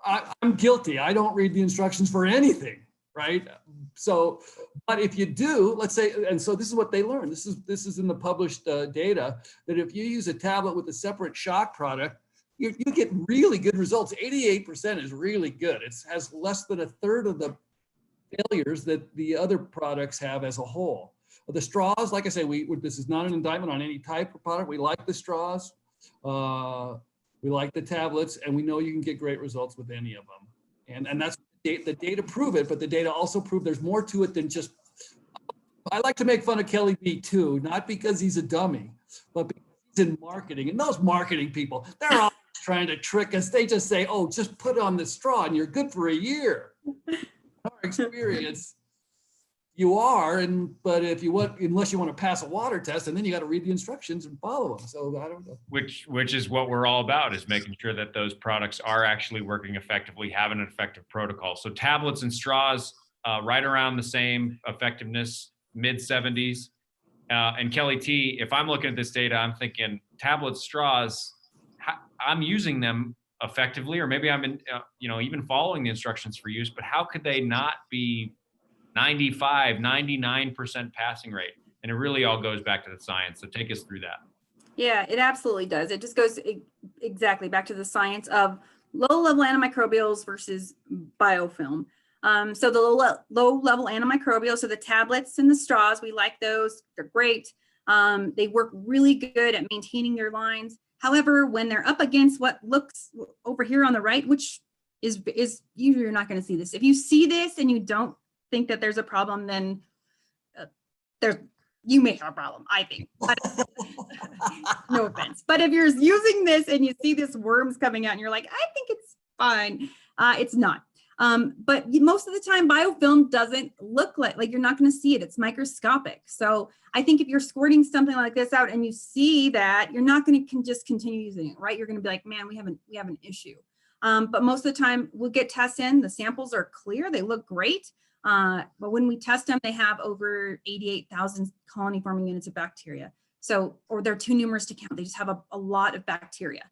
I'm guilty. I don't read the instructions for anything, right? So, but if you do, let's say, and so this is what they learned. This is in the published data, that if you use a tablet with a separate shock product, you get really good results. 88% is really good. It has less than a third of the failures that the other products have as a whole. The straws, like I say, this is not an indictment on any type of product. We like the straws. We like the tablets, and we know you can get great results with any of them. And that's the data prove it, but the data also prove there's more to it than just. I like to make fun of Kelly B too, not because he's a dummy, but because he's in marketing. And those marketing people, they're all trying to trick us. They just say, "Oh, just put on the straw and you're good for a year." Our experience, you are, but if you want, unless you want to pass a water test, and then you got to read the instructions and follow them. So I don't know. Which is what we're all about, is making sure that those products are actually working effectively, have an effective protocol. So tablets and straws, right around the same effectiveness, mid 70s. And Kelly T, if I'm looking at this data, I'm thinking tablets, straws, I'm using them effectively, or maybe I'm even following the instructions for use, but how could they not be 95, 99% passing rate? And it really all goes back to the science. So take us through that. Yeah, it absolutely does. It just goes exactly back to the science of low-level antimicrobials versus biofilm. So the low-level antimicrobials, so the tablets and the straws, we like those. They're great. They work really good at maintaining your lines. However, when they're up against what looks over here on the right, which is usually you're not going to see this. If you see this and you don't think that there's a problem, then you may have a problem, I think. But, no offense. But if you're using this and you see this worms coming out and you're like, I think it's fine, it's not. But most of the time, biofilm doesn't look like you're not going to see it. It's microscopic. So I think if you're squirting something like this out and you see that, you're not going to just continue using it, right? You're going to be like, man, we have an issue. But most of the time, we'll get tests in. The samples are clear. They look great. But when we test them, they have over 88,000 colony forming units of bacteria. So, or they're too numerous to count. They just have a lot of bacteria.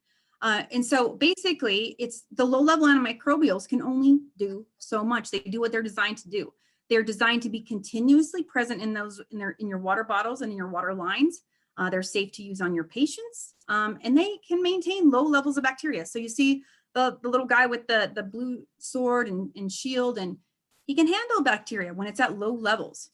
And so basically it's the low level antimicrobials can only do so much. They do what they're designed to do. They're designed to be continuously present in your water bottles and in your water lines. They're safe to use on your patients. And they can maintain low levels of bacteria. So you see the little guy with the blue sword and shield, and he can handle bacteria when it's at low levels.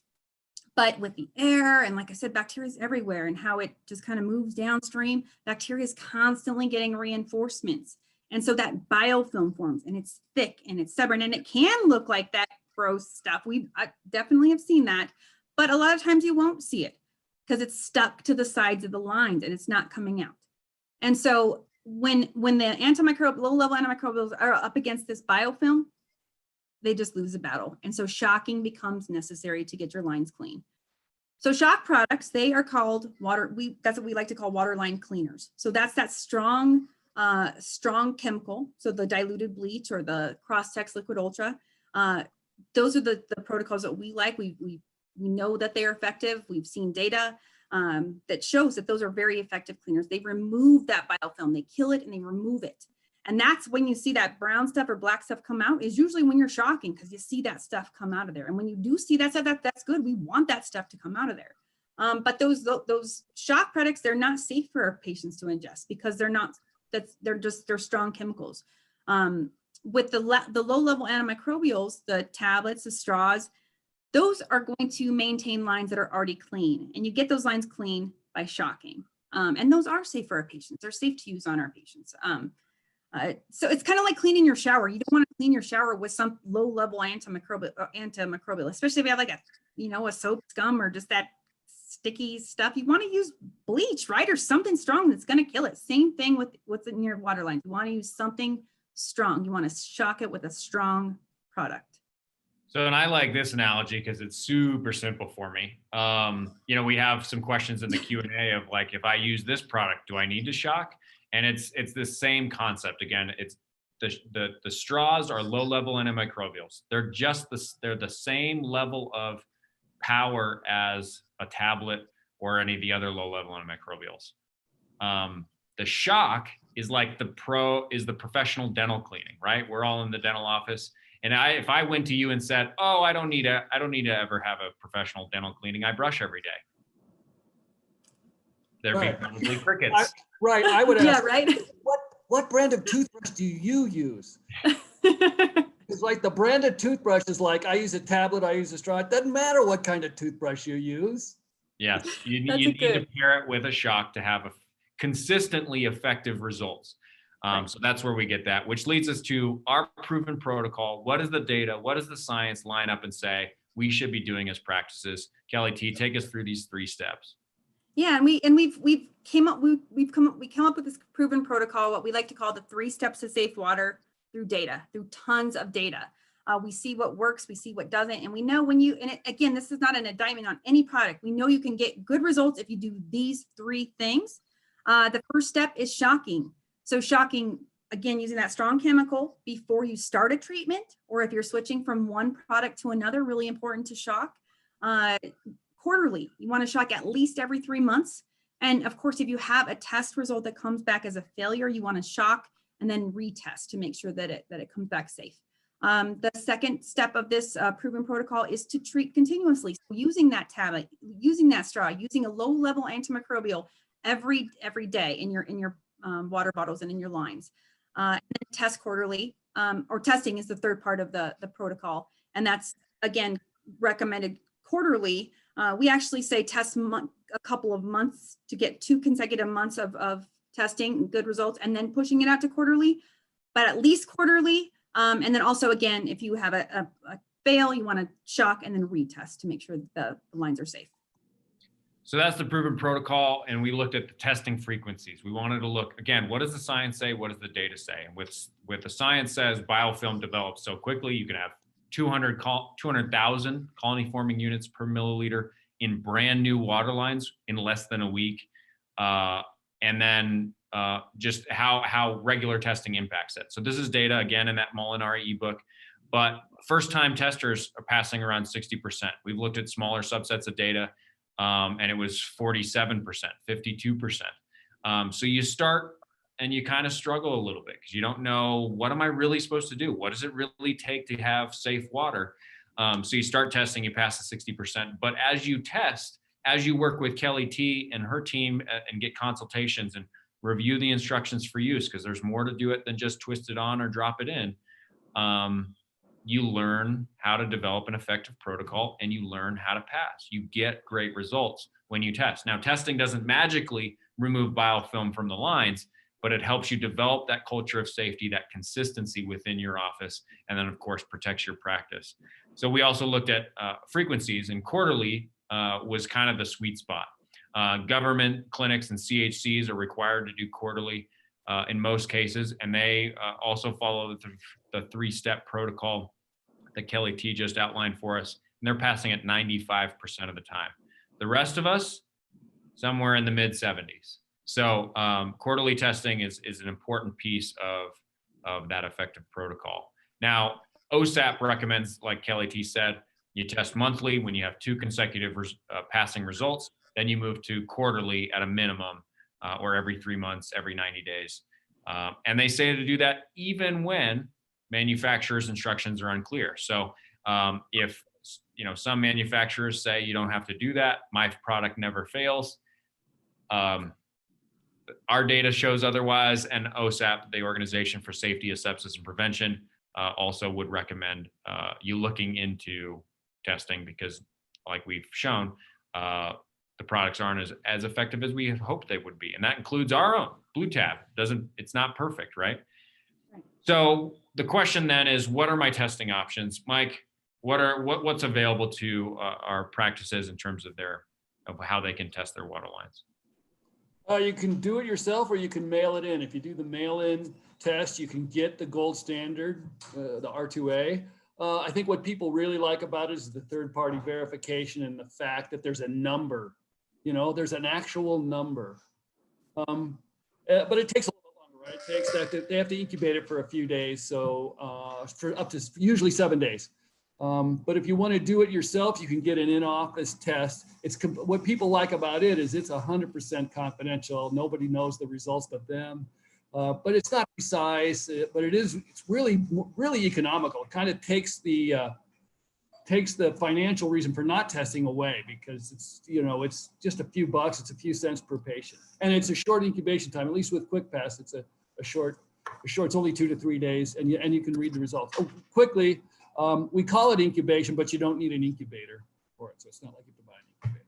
But with the air, and like I said, bacteria is everywhere, and how it just kind of moves downstream, bacteria is constantly getting reinforcements. And so that biofilm forms, and it's thick and it's stubborn, and it can look like that gross stuff. I definitely have seen that, but a lot of times you won't see it because it's stuck to the sides of the lines and it's not coming out. And so when the low-level antimicrobials are up against this biofilm, they just lose the battle. And so shocking becomes necessary to get your lines clean. So shock products, they are called that's what we like to call waterline cleaners. So that's that strong chemical. So the diluted bleach or the Crosstex Liquid Ultra, those are the protocols that we like. We know that they are effective. We've seen data that shows that those are very effective cleaners. They remove that biofilm, they kill it and they remove it. And that's when you see that brown stuff or black stuff come out, is usually when you're shocking, because you see that stuff come out of there. And when you do see that stuff, that's good. We want that stuff to come out of there. But those shock products, they're not safe for our patients to ingest because they're strong chemicals. with the low level antimicrobials, the tablets, the straws, those are going to maintain lines that are already clean. And you get those lines clean by shocking. And those are safe for our patients. They're safe to use on our patients. So it's kind of like cleaning your shower. You don't want to clean your shower with some low level antimicrobial, especially if you have like a soap scum or just that sticky stuff. You want to use bleach, right? Or something strong that's going to kill it. Same thing with what's in your water lines. You want to use something strong. You want to shock it with a strong product. So, and I like this analogy because it's super simple for me. We have some questions in the Q&A of like, if I use this product, do I need to shock? And it's the same concept. Again, it's the straws are low level antimicrobials. They're the same level of power as a tablet or any of the other low level antimicrobials. The shock is like the professional dental cleaning, right? We're all in the dental office. And if I went to you and said, "Oh, I don't need to ever have a professional dental cleaning. I brush every day." There'd be probably crickets. I would ask, yeah, right. What brand of toothbrush do you use? It's like the branded toothbrush is like, I use a tablet, I use a straw. It doesn't matter what kind of toothbrush you use. Yes, you need to pair it with a shock to have consistently effective results. So that's where we get that, which leads us to our proven protocol. What is the data? What does the science line up and say we should be doing as practices? Kelly T, take us through these 3 steps. Yeah, and we've come up with this proven protocol, what we like to call the 3 steps to safe water through data, through tons of data. We see what works, we see what doesn't, and we know again, this is not an indictment on any product. We know you can get good results if you do these 3 things. The first step is shocking. So shocking, again, using that strong chemical before you start a treatment, or if you're switching from one product to another, really important to shock. Quarterly, you want to shock at least every 3 months. And of course, if you have a test result that comes back as a failure, you want to shock and then retest to make sure that it comes back safe. The second step of this proven protocol is to treat continuously. So using that tablet, using that straw, using a low level antimicrobial every day in your water bottles and in your lines. And then test quarterly, or testing is the third part of the protocol. And that's, again, recommended quarterly. We actually say test a couple of months to get 2 consecutive months of testing, good results, and then pushing it out to quarterly, but at least quarterly. And then also, again, if you have a fail, you want to shock and then retest to make sure the lines are safe. So that's the proven protocol. And we looked at the testing frequencies. We wanted to look, again, what does the science say? What does the data say? And with the science says biofilm develops so quickly, you can have 200,000 colony forming units per milliliter in brand new water lines in less than a week. And then just how regular testing impacts it. So this is data, again, in that Molinari ebook, but first time testers are passing around 60%. We've looked at smaller subsets of data, and it was 47%, 52%. So you start and you kind of struggle a little bit because you don't know, what am I really supposed to do? What does it really take to have safe water? So you start testing, you pass the 60%. But as you test, as you work with Kelly T and her team and get consultations and review the instructions for use, because there's more to do it than just twist it on or drop it in, you learn how to develop an effective protocol and you learn how to pass. You get great results when you test. Now, testing doesn't magically remove biofilm from the lines, but it helps you develop that culture of safety, that consistency within your office, and then, of course, protects your practice. So we also looked at frequencies, and quarterly was kind of the sweet spot. Government clinics and CHCs are required to do quarterly in most cases, and they also follow the 3-step protocol that Kelly T just outlined for us, and they're passing at 95% of the time. The rest of us, somewhere in the mid 70s. So quarterly testing is an important piece of that effective protocol. Now, OSAP recommends, like Kelly T said, you test monthly when you have 2 consecutive passing results, then you move to quarterly at a minimum, or every 3 months, every 90 days. And they say to do that even when manufacturers' instructions are unclear. So if some manufacturers say you don't have to do that, my product never fails, our data shows otherwise, and OSAP, the Organization for Safety, Asepsis, and Prevention, also would recommend you looking into testing because, like we've shown, the products aren't as effective as we had hoped they would be, and that includes our own Blue Tab. It's not perfect, right? So the question then is, what are my testing options, Mike? What's available to our practices in terms of how they can test their water lines? You can do it yourself, or you can mail it in. If you do the mail-in test, you can get the gold standard, the R2A. I think what people really like about it is the third-party verification and the fact that there's a number. There's an actual number. But it takes a little longer, right? It takes that they have to incubate it for a few days, so for up to usually 7 days. But if you want to do it yourself, you can get an in-office test. What people like about it is it's 100% confidential. Nobody knows the results but them. But it's not precise, but it's really, really economical. It kind of takes the financial reason for not testing away, because it's just a few bucks, it's a few cents per patient. And it's a short incubation time, at least with QuickPass, it's a short, it's only 2 to 3 days, and you can read the results. Oh, quickly, we call it incubation, but you don't need an incubator for it. So it's not like you have to buy an incubator.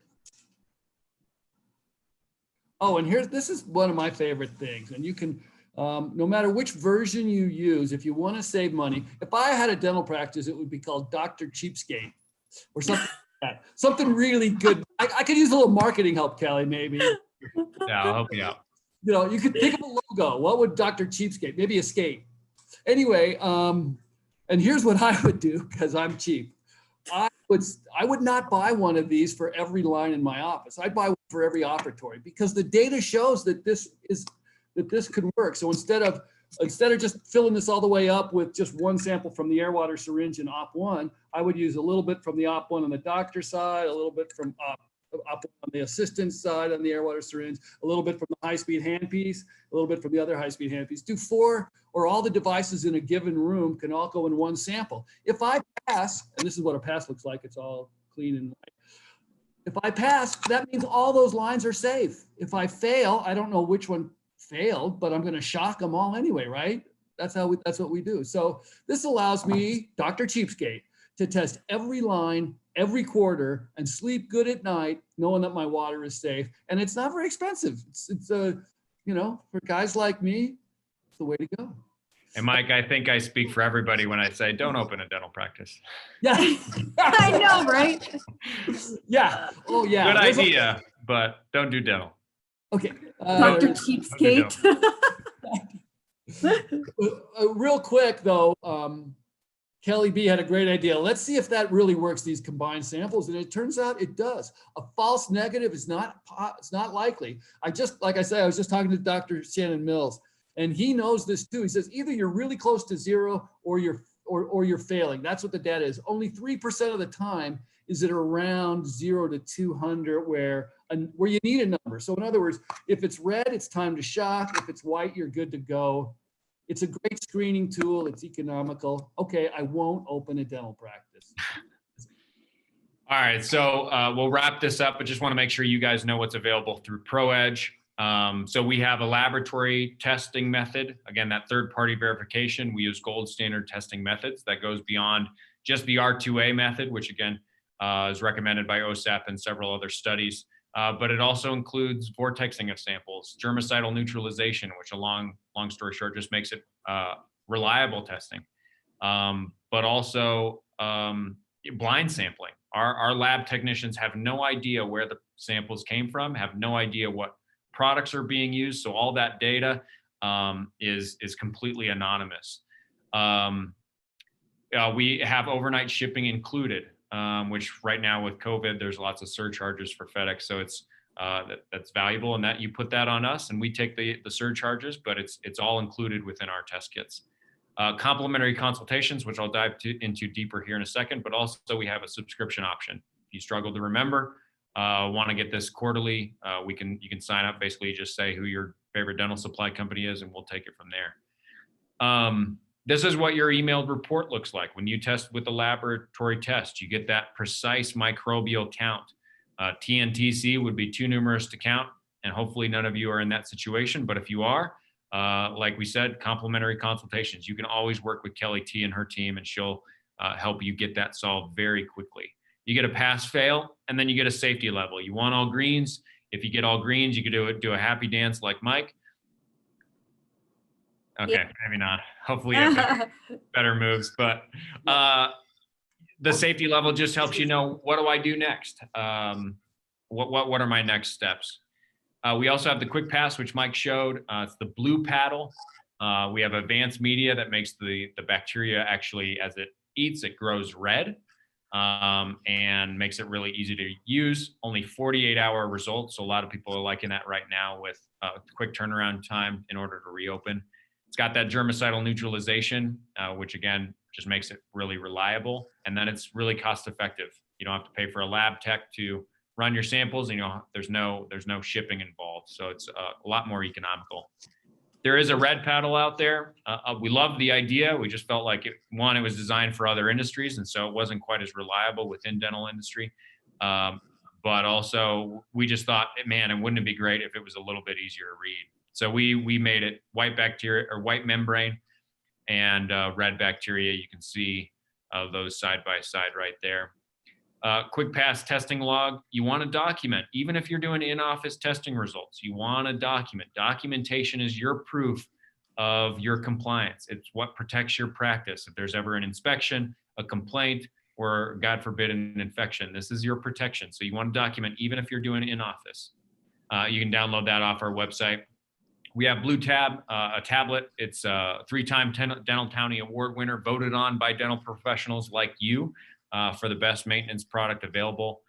Oh, and this is one of my favorite things. And you can, no matter which version you use, if you want to save money, if I had a dental practice, it would be called Dr. Cheapskate or something like that. Something really good. I could use a little marketing help, Kelly, maybe. Yeah, I'll help you out. You could think of a logo. What would Dr. Cheapskate? Maybe a skate. Anyway, and here's what I would do, because I'm cheap. I would not buy one of these for every line in my office. I'd buy one for every operatory, because the data shows that this could work. So instead of just filling this all the way up with just one sample from the air water syringe in Op1, I would use a little bit from the Op1 on the doctor side, a little bit from Op1 on the assistant side on the air water syringe, a little bit from the high-speed handpiece, a little bit from the other high-speed handpiece. Do 4, or all the devices in a given room can all go in one sample. If I pass, and this is what a pass looks like, it's all clean and white. If I pass, that means all those lines are safe. If I fail, I don't know which one failed, but I'm going to shock them all anyway, right? That's what we do. So this allows me, Dr. Cheapskate, to test every line, every quarter, and sleep good at night, knowing that my water is safe. And it's not very expensive. It's for guys like me, it's the way to go. And Mike, I think I speak for everybody when I say don't open a dental practice. Yeah. I know, right? Yeah. Oh, yeah. Good idea, but don't do dental. Okay. Dr. Cheapskate. Real quick though, Kelly B had a great idea. Let's see if that really works, these combined samples. And it turns out it does. A false negative is it's not likely. Like I said, I was just talking to Dr. Shannon Mills, and he knows this too. He says, either you're really close to 0 or you're failing. That's what the data is. Only 3% of the time is it around 0 to 200 where you need a number. So in other words, if it's red, it's time to shock. If it's white, you're good to go. It's a great screening tool. It's economical. Okay, I won't open a dental practice. All right, so we'll wrap this up, but just want to make sure you guys know what's available through ProEdge. So we have a laboratory testing method. Again, that third-party verification. We use gold standard testing methods that goes beyond just the R2A method, which again is recommended by OSAP and several other studies. But it also includes vortexing of samples, germicidal neutralization, which, a long story short, just makes it reliable testing. But also blind sampling. Our lab technicians have no idea where the samples came from, have no idea what products are being used. So all that data is completely anonymous. We have overnight shipping included. Which right now with COVID, there's lots of surcharges for FedEx. So it's that's valuable, and that you put that on us and we take the surcharges, but it's all included within our test kits. Complimentary consultations, which I'll dive into deeper here in a second, but also we have a subscription option. If you struggle to remember, want to get this quarterly, you can sign up, basically just say who your favorite dental supply company is, and we'll take it from there. This is what your emailed report looks like. When you test with the laboratory test, you get that precise microbial count. TNTC would be too numerous to count. and hopefully none of you are in that situation. But if you are, like we said, complimentary consultations. You can always work with Kelly T and her team, and she'll help you get that solved very quickly. You get a pass fail, and then you get a safety level. You want all greens. If you get all greens, you can do a happy dance like Mike. Okay, yeah. Maybe not. Hopefully you have better moves, but the safety level just helps you know, what do I do next? What are my next steps? We also have the quick pass, which Mike showed. It's the blue paddle. We have advanced media that makes the bacteria actually, as it eats, it grows red, and makes it really easy to use. Only 48-hour results. So a lot of people are liking that right now with quick turnaround time in order to reopen. It's got that germicidal neutralization, which again, just makes it really reliable. And then it's really cost effective. You don't have to pay for a lab tech to run your samples, and there's no shipping involved. So it's a lot more economical. There is a red paddle out there. We love the idea. We just felt like it was designed for other industries, and so it wasn't quite as reliable within dental industry. But also we just thought, man, wouldn't it be great if it was a little bit easier to read? So we made it white bacteria or white membrane and red bacteria. You can see those side by side right there. Quick pass testing log. You want to document, even if you're doing in-office testing results, you want to document. Documentation is your proof of your compliance. It's what protects your practice. If there's ever an inspection, a complaint, or God forbid, an infection, this is your protection. So you want to document, even if you're doing it in office. You can download that off our website. We have Blue Tab, a tablet. It's a 3-time Dental County Award winner, voted on by dental professionals like you for the best maintenance product available.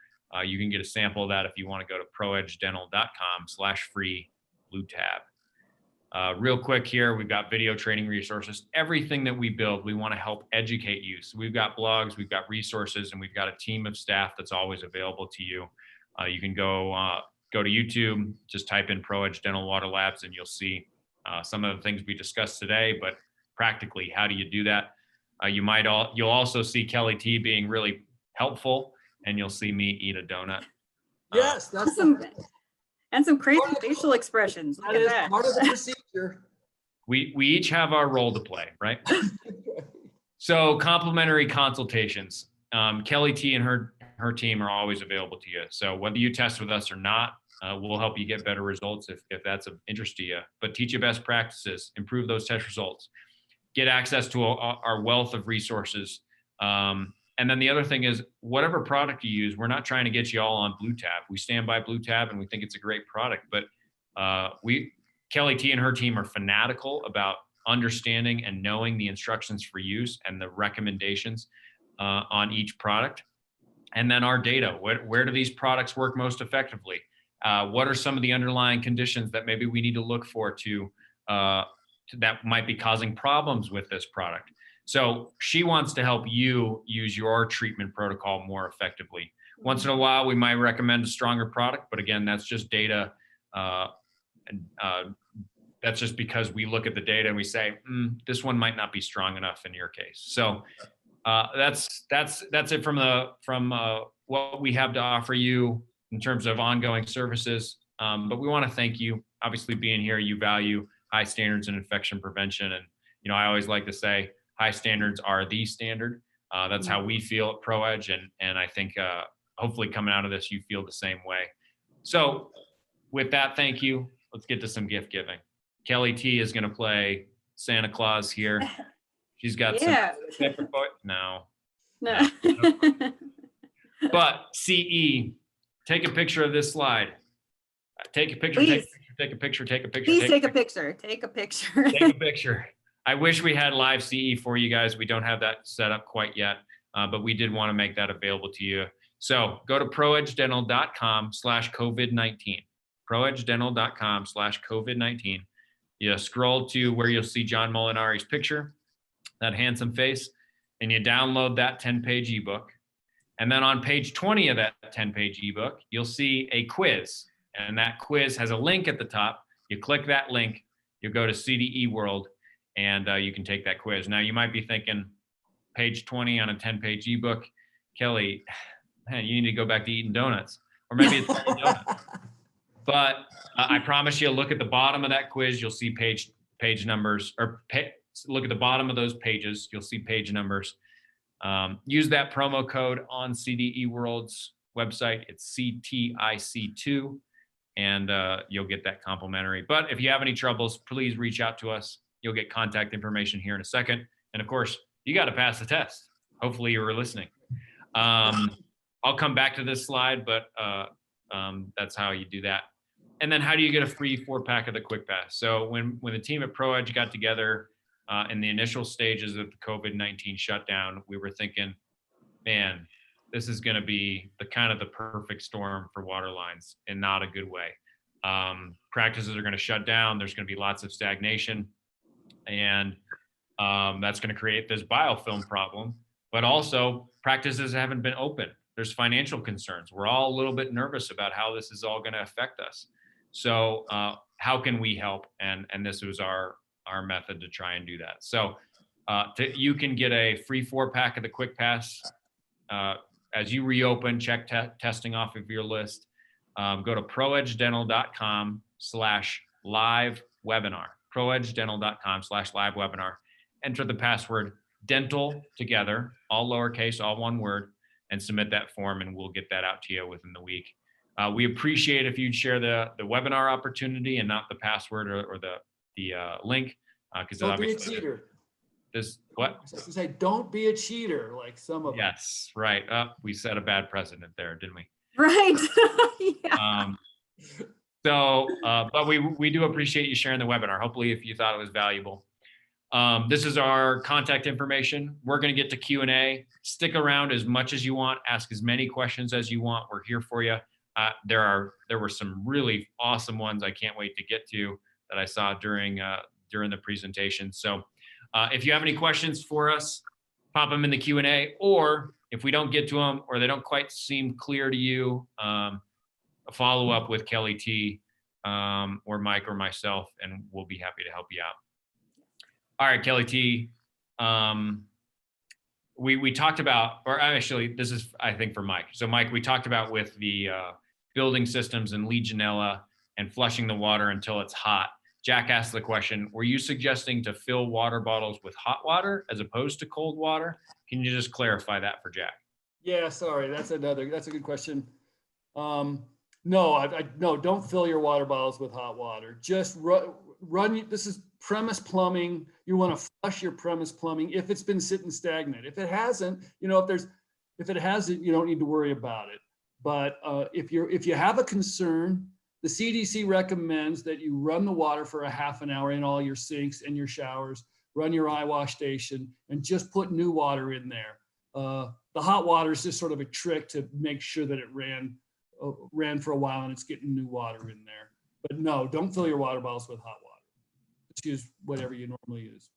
You can get a sample of that if you want to go to proedgedental.com/free Blue Tab. Real quick here, we've got video training resources. Everything that we build, we want to help educate you. So we've got blogs, we've got resources, and we've got a team of staff that's always available to you. You can go to YouTube, just type in ProEdge Dental Water Labs, and you'll see some of the things we discussed today. But practically, how do you do that? You'll also see Kelly T being really helpful, and you'll see me eat a donut. Yes, that's some crazy facial expressions. Look at that. Part of the procedure. We each have our role to play, right? So complimentary consultations. Kelly T and her team are always available to you. So whether you test with us or not, we'll help you get better results if that's of interest to you. But teach you best practices, improve those test results, get access to our wealth of resources. And then the other thing is, whatever product you use, we're not trying to get you all on Blue Tab. We stand by Blue Tab and we think it's a great product, but Kelly T and her team are fanatical about understanding and knowing the instructions for use and the recommendations on each product. And then our data, where do these products work most effectively? What are some of the underlying conditions that maybe we need to look for that might be causing problems with this product? So she wants to help you use your treatment protocol more effectively. Once in a while, we might recommend a stronger product, but again, that's just data. That's just because we look at the data and we say, this one might not be strong enough in your case. So that's it from what we have to offer you in terms of ongoing services. But we want to thank you. Obviously, being here, you value high standards in infection prevention, and I always like to say, high standards are the standard. That's how we feel at ProEdge, and I think hopefully coming out of this, you feel the same way. So with that, thank you. Let's get to some gift giving. Kelly T is going to play Santa Claus here. She's got some paper. No. But CE, take a picture of this slide. Take a picture. Please. Take a picture. Please take a picture. Take a picture. Take a picture. I wish we had live CE for you guys. We don't have that set up quite yet, but we did want to make that available to you. So go to proedgedental.com/COVID-19. proedgedental.com/COVID-19. You scroll to where you'll see John Molinari's picture, that handsome face, and you download that 10-page ebook. And then on page 20 of that 10-page ebook, you'll see a quiz. And that quiz has a link at the top. You click that link, you go to CDE World, and you can take that quiz. Now, you might be thinking, page 20 on a 10-page ebook, Kelly, man, you need to go back to eating donuts. Or maybe it's eating donuts. But I promise you, look at the bottom of that quiz. You'll see page numbers, or look at the bottom of those pages. You'll see page numbers. Use that promo code on CDE World's website. It's CTIC2, and you'll get that complimentary. But if you have any troubles, please reach out to us. You'll get contact information here in a second. And of course, you got to pass the test. Hopefully you were listening. I'll come back to this slide, but that's how you do that. And then how do you get a free 4-pack of the Quick Pass? So when the team at ProEdge got together in the initial stages of the COVID-19 shutdown, we were thinking, man, this is going to be the perfect storm for Waterlines, in not a good way. Practices are going to shut down. There's going to be lots of stagnation, and that's going to create this biofilm problem. But also, practices haven't been open. There's financial concerns. We're all a little bit nervous about how this is all going to affect us. So how can we help? And this was our method to try and do that. So you can get a free 4-pack of the Quick Pass as you reopen. Check testing off of your list. Go to proedgedental.com/live webinar. proedgedental.com/live webinar. Enter the password dental together, all lowercase, all one word, and submit that form, and we'll get that out to you within the week. We appreciate if you'd share the webinar opportunity and not the password or the link, because obviously don't be a cheater. What? I was to say, don't be a cheater like some of them. Yes, right. We set a bad precedent there, didn't we? Right. Yeah. But we do appreciate you sharing the webinar. Hopefully, if you thought it was valuable. This is our contact information. We're going to get to Q&A. Stick around as much as you want. Ask as many questions as you want. We're here for you. There were some really awesome ones I can't wait to get to that I saw during the presentation. So if you have any questions for us, pop them in the Q&A, or if we don't get to them or they don't quite seem clear to you, follow up with Kelly T or Mike or myself, and we'll be happy to help you out. All right, Kelly T. We talked about, or actually, this is, I think, for Mike. So, Mike, we talked about with the building systems and Legionella and flushing the water until it's hot. Jack asked the question, were you suggesting to fill water bottles with hot water as opposed to cold water? Can you just clarify that for Jack? Yeah, sorry, that's a good question. No, no, don't fill your water bottles with hot water. Just run, this is premise plumbing. You want to flush your premise plumbing if it's been sitting stagnant. If it hasn't, if it hasn't, you don't need to worry about it. But if you have a concern, the CDC recommends that you run the water for a half an hour in all your sinks and your showers, run your eye wash station, and just put new water in there. The hot water is just sort of a trick to make sure that it ran for a while and it's getting new water in there. But no, don't fill your water bottles with hot water. Just use whatever you normally use.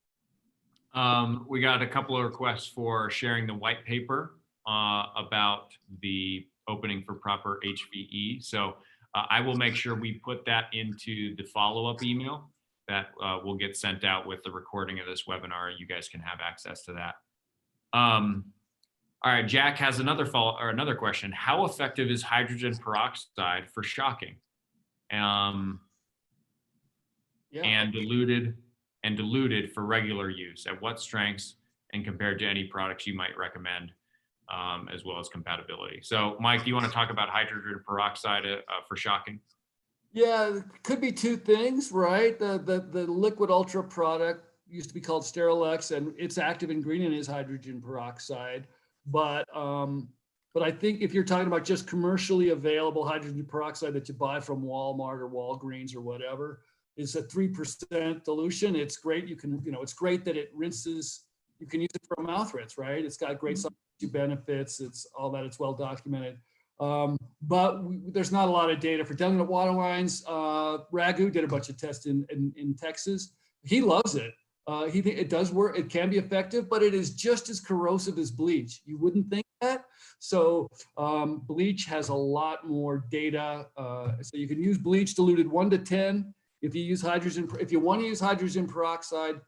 We got a couple of requests for sharing the white paper about the opening for proper HVE. So I will make sure we put that into the follow-up email that will get sent out with the recording of this webinar. You guys can have access to that. All right, Jack has another question. How effective is hydrogen peroxide for shocking? And diluted for regular use? At what strengths and compared to any products you might recommend, as well as compatibility? So, Mike, do you want to talk about hydrogen peroxide for shocking? Yeah, it could be two things, right? The liquid ultra product used to be called Sterile, and its active ingredient is hydrogen peroxide. But I think if you're talking about just commercially available hydrogen peroxide that you buy from Walmart or Walgreens or whatever, it's a 3% dilution. It's great. You can, it's great that it rinses. You can use it for a mouth rinse, right? It's got great benefits. It's all that. It's well documented. But there's not a lot of data for dealing with Waterlines. Raghu did a bunch of tests in Texas. He loves it. He thinks it does work. It can be effective, but it is just as corrosive as bleach. You wouldn't think that. So bleach has a lot more data. So you can use bleach diluted 1 to 10. If you use hydrogen, if you want to use hydrogen peroxide,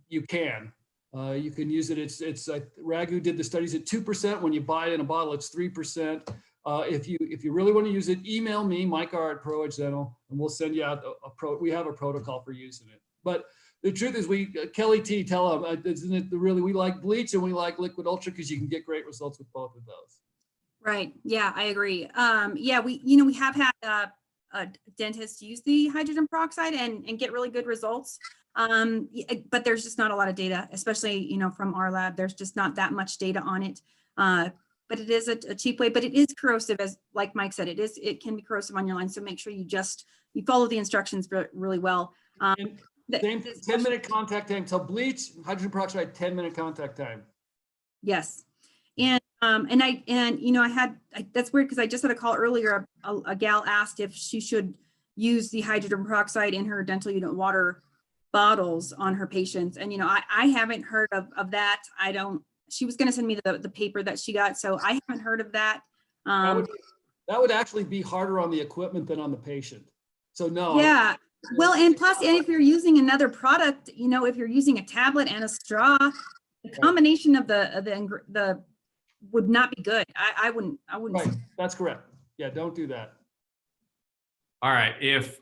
you can. You can use it. It's Raghu did the studies at 2%. When you buy it in a bottle, it's 3%. If you really want to use it, email me, Mike R at ProEdge Dental, and we'll send you out we have a protocol for using it. But the truth is, Kelly T, tell them, isn't it really, we like bleach and we like liquid ultra because you can get great results with both of those. Right. Yeah, I agree. Yeah, we have had dentists use the hydrogen peroxide and get really good results. But there's just not a lot of data, especially, from our lab. There's just not that much data on it. But it is a cheap way, but it is corrosive, as like Mike said, it can be corrosive on your line. So make sure you follow the instructions really well. Same 10-minute contact time. So bleach, hydrogen peroxide, 10-minute contact time. Yes. And that's weird because I just had a call earlier. A gal asked if she should use the hydrogen peroxide in her dental unit water bottles on her patients. And, I haven't heard of that. She was going to send me the paper that she got. So I haven't heard of that. That would actually be harder on the equipment than on the patient. So no. Yeah. Well, and plus, and if you're using another product, if you're using a tablet and a straw, the combination of the would not be good. I wouldn't. Right. That's correct. Yeah. Don't do that. All right. If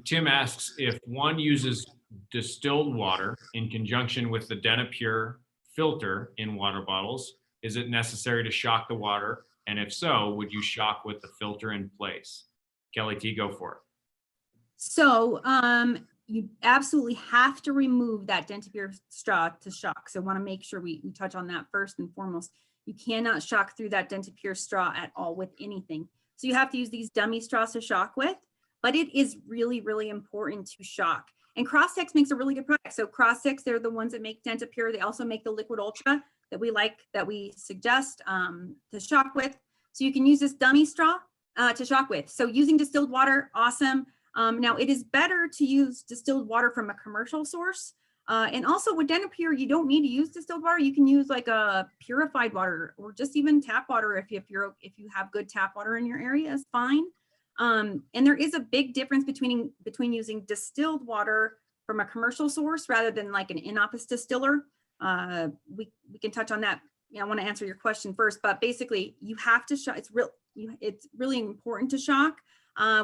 Tim asks if one uses distilled water in conjunction with the DentaPure filter in water bottles, is it necessary to shock the water? And if so, would you shock with the filter in place? Kelly T, go for it. So you absolutely have to remove that DentaPure straw to shock. So I want to make sure we touch on that first and foremost. You cannot shock through that DentaPure straw at all with anything. So you have to use these dummy straws to shock with, but it is really, really important to shock. And Crosstex makes a really good product. So Crosstex, they're the ones that make DentaPure. They also make the liquid ultra that we suggest to shock with. So you can use this dummy straw to shock with. So using distilled water, awesome. Now it is better to use distilled water from a commercial source. And also with DentaPure, you don't need to use distilled water. You can use like a purified water or just even tap water if you have good tap water in your area is fine. And there is a big difference between using distilled water from a commercial source rather than like an in-office distiller. We can touch on that. I want to answer your question first, but basically you have to shock. It's really important to shock.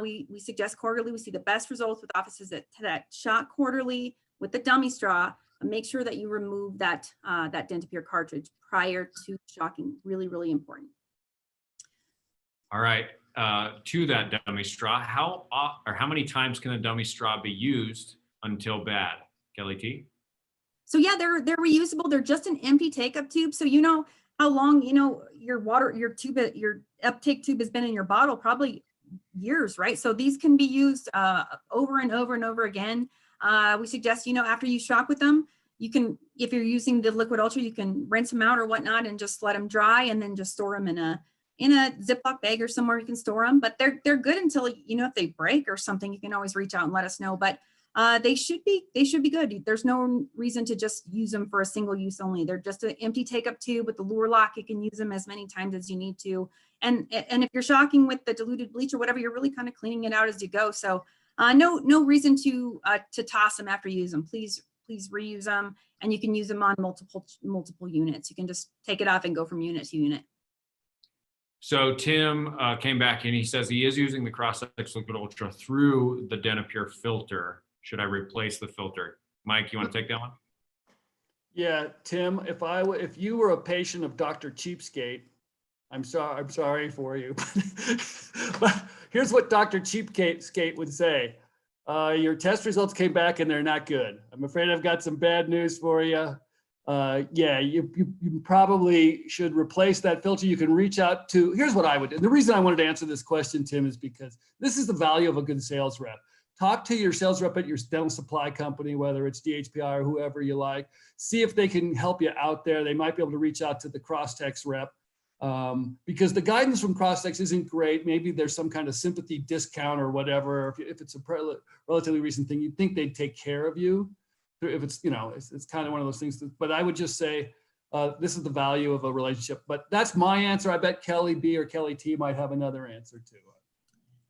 We suggest quarterly. We see the best results with offices that shock quarterly with the dummy straw. Make sure that you remove that DentaPure cartridge prior to shocking. Really, really important. All right. To that dummy straw, how many times can a dummy straw be used until bad? Kelly T? So yeah, they're reusable. They're just an empty take-up tube. So you know how long your uptake tube has been in your bottle, probably years, right? So these can be used over and over and over again. We suggest, after you shock with them, you can, if you're using the liquid ultra, you can rinse them out or whatnot and just let them dry and then just store them in a Ziploc bag or somewhere you can store them. But they're good until, if they break or something, you can always reach out and let us know. But they should be good. There's no reason to just use them for a single use only. They're just an empty take-up tube with the lure lock. You can use them as many times as you need to. And if you're shocking with the diluted bleach or whatever, you're really kind of cleaning it out as you go. So no reason to toss them after you use them. Please reuse them, and you can use them on multiple units. You can just take it off and go from unit to unit. So Tim came back and he says he is using the Crosstex Liquid Ultra through the DentaPure filter. Should I replace the filter? Mike, you want to take that one? Yeah, Tim, if you were a patient of Dr. Cheapskate, I'm sorry for you. But here's what Dr. Cheapskate would say. Your test results came back and they're not good. I'm afraid I've got some bad news for you. Yeah, you probably should replace that filter. You can reach out to, here's what I would do. And the reason I wanted to answer this question, Tim, is because this is the value of a good sales rep. Talk to your sales rep at your dental supply company, whether it's DHPI or whoever you like. See if they can help you out there. They might be able to reach out to the Crosstex rep because the guidance from Crosstex isn't great. Maybe there's some kind of sympathy discount or whatever. If it's a relatively recent thing, you'd think they'd take care of you. If it's, it's kind of one of those things. But I would just say this is the value of a relationship. But that's my answer. I bet Kelly B or Kelly T might have another answer too.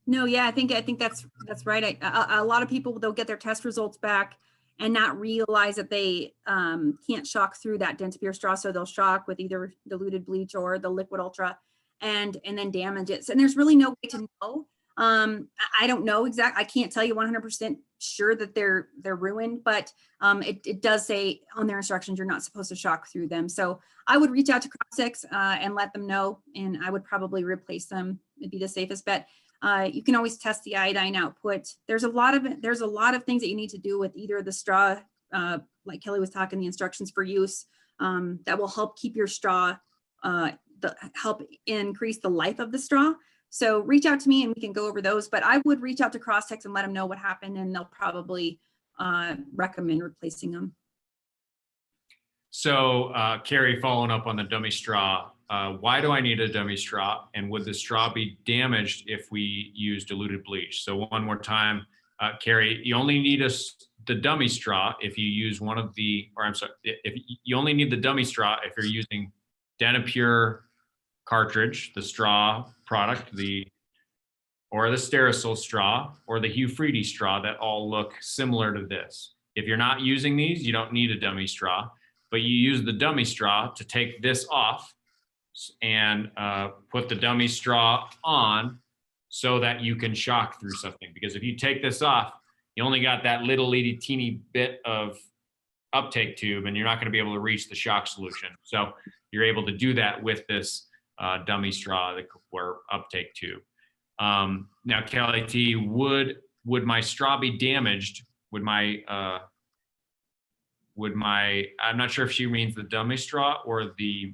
No, yeah, I think that's right. A lot of people, they'll get their test results back and not realize that they can't shock through that DentaPure straw. So they'll shock with either diluted bleach or the liquid ultra. and then damage it. So, and there's really no way to know. I don't know exactly. I can't tell you 100% sure that they're ruined, but it does say on their instructions you're not supposed to shock through them. So I would reach out to Crossix and let them know, and I would probably replace them. It'd be the safest bet. You can always test the iodine output. There's a lot of things that you need to do with either the straw, like Kelly was talking, the instructions for use, that will help keep your straw, help increase the life of the straw. So reach out to me and we can go over those, but I would reach out to Crosstex and let them know what happened, and they'll probably recommend replacing them. So Carrie, following up on the dummy straw, why do I need a dummy straw? And would the straw be damaged if we use diluted bleach? So one more time, Carrie, you only need the dummy straw if you use one of the, or I'm sorry, if you only need the dummy straw if you're using DenaPure cartridge, the straw product, or the Sterile straw, or the Hufridi straw that all look similar to this. If you're not using these, you don't need a dummy straw, but you use the dummy straw to take this off and put the dummy straw on so that you can shock through something. Because if you take this off, you only got that little itty teeny bit of uptake tube, and you're not going to be able to reach the shock solution. So you're able to do that with this dummy straw or uptake tube. Now, Kelly T, would my straw be damaged? Would my, I'm not sure if she means the dummy straw or the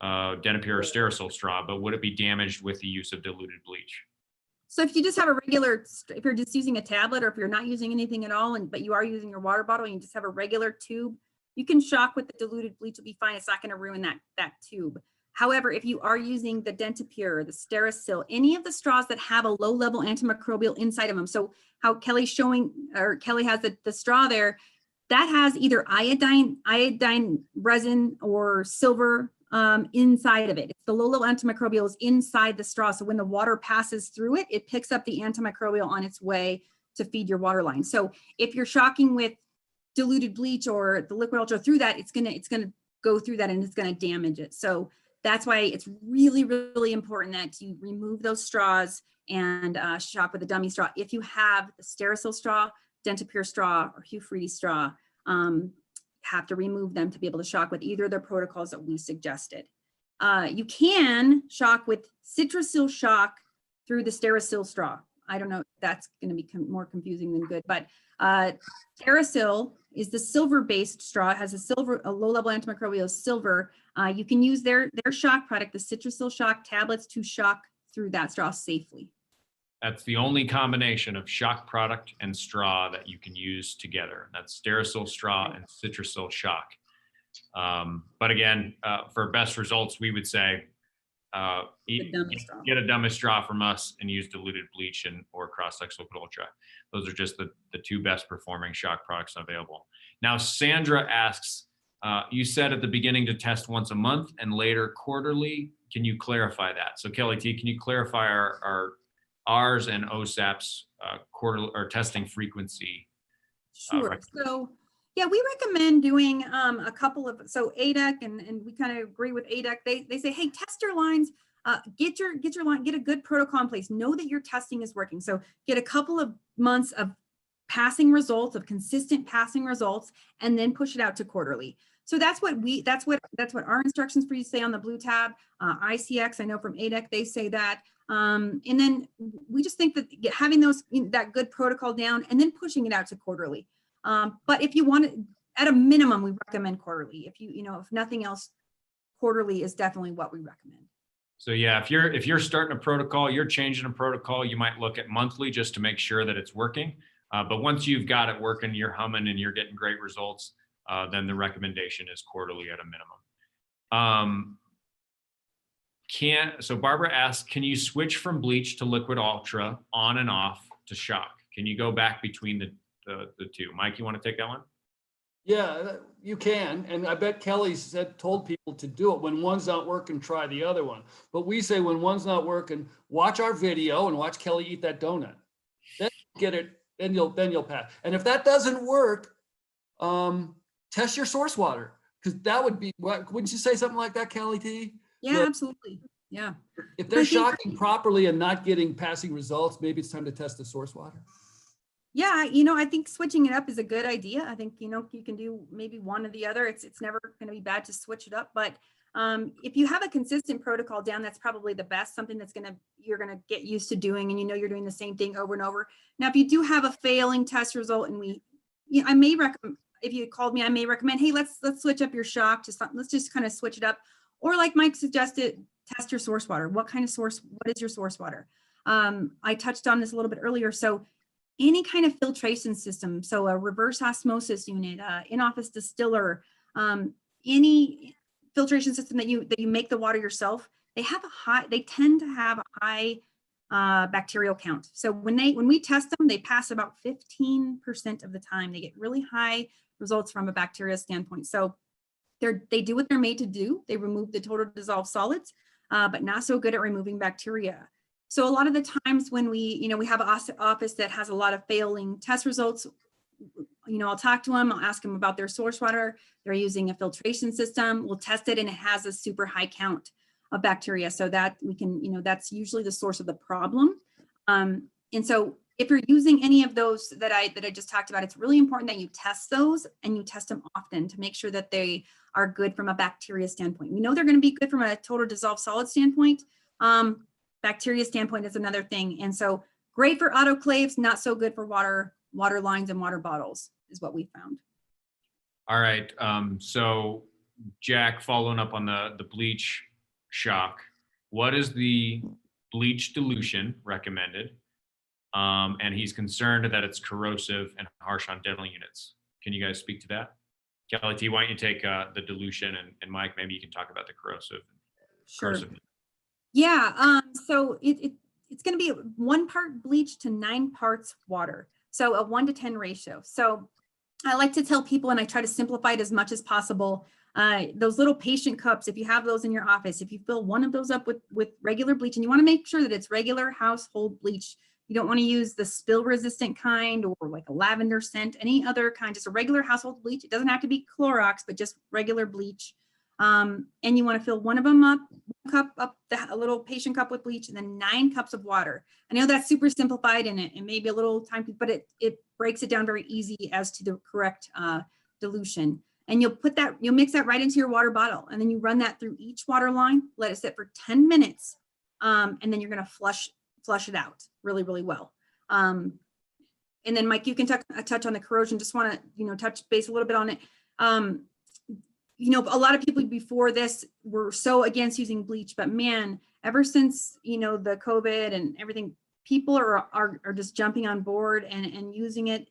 DenaPure or Sterile straw, but would it be damaged with the use of diluted bleach? So if you just have a regular, if you're just using a tablet, or if you're not using anything at all, but you are using your water bottle and you just have a regular tube, you can shock with the diluted bleach, will be fine. It's not going to ruin that tube. However, if you are using the DenaPure, the Sterile, any of the straws that have a low level antimicrobial inside of them. So how Kelly's showing, or Kelly has the straw there, that has either iodine resin or silver inside of it. It's the low level antimicrobials inside the straw. So when the water passes through it, it picks up the antimicrobial on its way to feed your water line. So if you're shocking with diluted bleach or the liquid ultra through that, it's gonna go through that and it's gonna damage it. So that's why it's really, really important that you remove those straws and shock with a dummy straw. If you have the Sterile straw, DenaPure straw, or Hufridi straw, have to remove them to be able to shock with either of the protocols that we suggested. You can shock with Citrasil shock through the Sterile straw. I don't know if that's going to be more confusing than good, but Sterile is the silver-based straw. It has a low-level antimicrobial silver. You can use their shock product, the Citrasil shock tablets, to shock through that straw safely. That's the only combination of shock product and straw that you can use together. That's Sterile straw and Citrasil shock. But again, for best results, we would say get a dummy straw from us and use diluted bleach or Crosstex Liquid Ultra. Those are just the two best performing shock products available. Now, Sandra asks, you said at the beginning to test once a month and later quarterly. Can you clarify that? So Kelly T, can you clarify ours and OSAP's quarterly or testing frequency? Sure. So yeah, we recommend doing a couple of, so ADEC, and we kind of agree with ADEC. They say, hey, test your lines, get your line, get a good protocol in place. Know that your testing is working. So get a couple of months of passing results, of consistent passing results, and then push it out to quarterly. So that's what our instructions for you say on the blue tab. ICX, I know from ADEC, they say that. And then we just think that having that good protocol down and then pushing it out to quarterly. But if you want it, at a minimum, we recommend quarterly. If nothing else, quarterly is definitely what we recommend. So yeah, if you're starting a protocol, you're changing a protocol, you might look at monthly just to make sure that it's working. But once you've got it working, you're humming and you're getting great results, then the recommendation is quarterly at a minimum. So Barbara asks, can you switch from bleach to liquid ultra on and off to shock? Can you go back between the two? Mike, you want to take that one? Yeah, you can. And I bet Kelly told people to do it. When one's not working, try the other one. But we say when one's not working, watch our video and watch Kelly eat that donut. Then get it, then you'll pass. And if that doesn't work, test your source water, because that would be, wouldn't you say something like that, Kelly T? Yeah, absolutely. Yeah. If they're I think- shocking properly and not passing results, maybe it's time to test the source water. Yeah, I think switching it up is a good idea. I think, you can do maybe one or the other. It's never going to be bad to switch it up. But if you have a consistent protocol down, that's probably the best, something you're going to get used to doing, and you're doing the same thing over and over. Now, if you do have a failing test result, and I may recommend, if you called me, I may recommend, hey, let's switch up your shock to something. Let's just kind of switch it up. Or like Mike suggested, test your source water. What is your source water? I touched on this a little bit earlier. So any kind of filtration system, so a reverse osmosis unit, in-office distiller, any filtration system that you make the water yourself, they tend to have a high bacterial count. So when we test them, they pass about 15% of the time. They get really high results from a bacteria standpoint. So they do what they're made to do. They remove the total dissolved solids, but not so good at removing bacteria. So a lot of the times when we have an office that has a lot of failing test results, I'll talk to them, I'll ask them about their source water. They're using a filtration system. We'll test it and it has a super high count of bacteria. So that we can, that's usually the source of the problem. And so if you're using any of those that I just talked about, it's really important that you test those and you test them often to make sure that they are good from a bacteria standpoint. We know they're going to be good from a total dissolved solid standpoint. Bacteria standpoint is another thing. And so great for autoclaves, not so good for water lines and water bottles is what we found. All right. So Jack, following up on the bleach shock, what is the bleach dilution recommended? And he's concerned that it's corrosive and harsh on dental units. Can you guys speak to that? Kelly T, why don't you take the dilution, and Mike, maybe you can talk about the corrosive. Sure. Corrosive. Yeah. So it's going to be 1 part bleach to 9 parts water. So a 1 to 10 ratio. So I like to tell people, and I try to simplify it as much as possible. Those little patient cups, if you have those in your office, if you fill one of those up with regular bleach, and you want to make sure that it's regular household bleach, you don't want to use the spill resistant kind or like a lavender scent, any other kind, just a regular household bleach. It doesn't have to be Clorox, but just regular bleach. And you want to fill one of them up, 1 cup up, a little patient cup with bleach, and then 9 cups of water. I know that's super simplified and it may be a little time, but it breaks it down very easy as to the correct dilution. And you'll mix that right into your water bottle. And then you run that through each water line, let it sit for 10 minutes. And then you're going to flush it out really, really well. And then Mike, you can touch on the corrosion. Just want to, touch base a little bit on it. A lot of people before this were so against using bleach, but man, ever since, the COVID and everything, people are just jumping on board and using it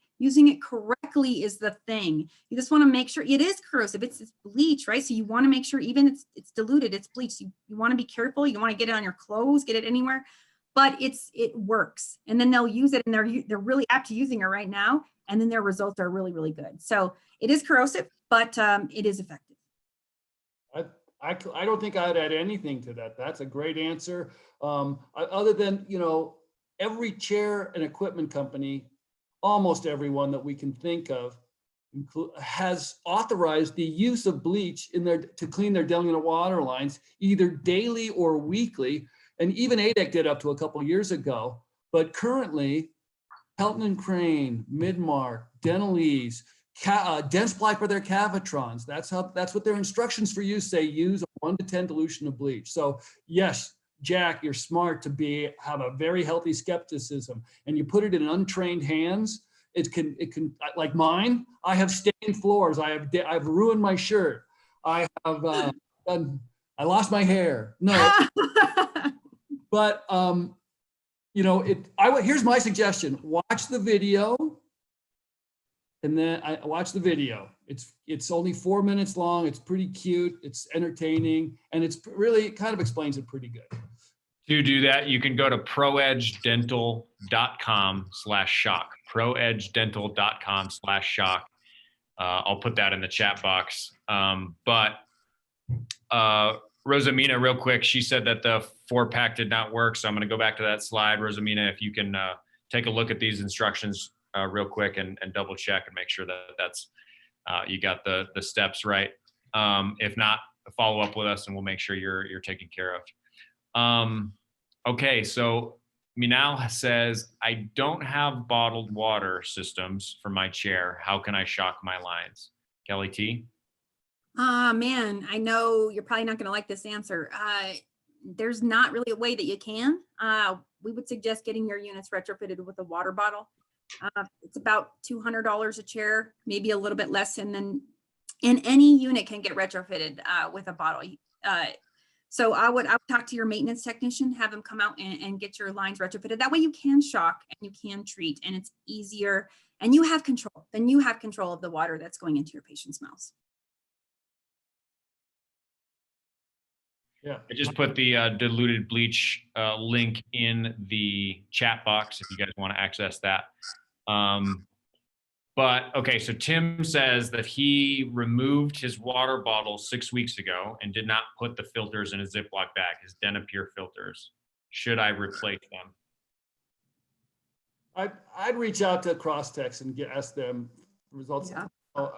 correctly is the thing. You just want to make sure it is corrosive. It's bleach, right? So you want to make sure even it's diluted, it's bleach. You want to be careful. You don't want to get it on your clothes, get it anywhere, but it works. And then they'll use it and they're really apt to using it right now. And then their results are really, really good. So it is corrosive, but it is effective. I don't think I'd add anything to that. That's a great answer. Other than, every chair and equipment company, almost everyone that we can think of, has authorized the use of bleach to clean their dental unit water lines, either daily or weekly. And even ADEC did up to a couple years ago. But currently, Pelton and Crane, Midmark, Dentalese, Dentsply for their Cavitrons. That's what their instructions for use say. Use a 1 to 10 dilution of bleach. So yes, Jack, you're smart to have a very healthy skepticism, and you put it in untrained hands. It can like mine. I have stained floors. I've ruined my shirt. I have I lost my hair. No, but here's my suggestion: watch the video. And then I watched the video. It's only 4 minutes long. It's pretty cute. It's entertaining, and it kind of explains it pretty good. To do that, you can go to proedgedental.com/shock. proedgedental.com/shock. I'll put that in the chat box. But Rosamina, real quick, she said that the 4-pack did not work. So I'm going to go back to that slide. Rosamina, if you can take a look at these instructions real quick and double check and make sure that's you got the steps right. If not, follow up with us and we'll make sure you're taken care of. Okay, so Minal says, I don't have bottled water systems for my chair. How can I shock my lines? Kelly T? Man, I know you're probably not going to like this answer. There's not really a way that you can. We would suggest getting your units retrofitted with a water bottle. It's about $200 a chair, maybe a little bit less, and any unit can get retrofitted with a bottle. So I would talk to your maintenance technician, have them come out and get your lines retrofitted. That way you can shock and you can treat, and it's easier, and you have control. Then you have control of the water that's going into your patient's mouths. Yeah. I just put the diluted bleach link in the chat box if you guys want to access that. But okay, so Tim says that he removed his water bottle 6 weeks ago and did not put the filters in a Ziploc bag, his Denapure filters. Should I replace them? I'd reach out to Crosstex and ask them results. Yeah. I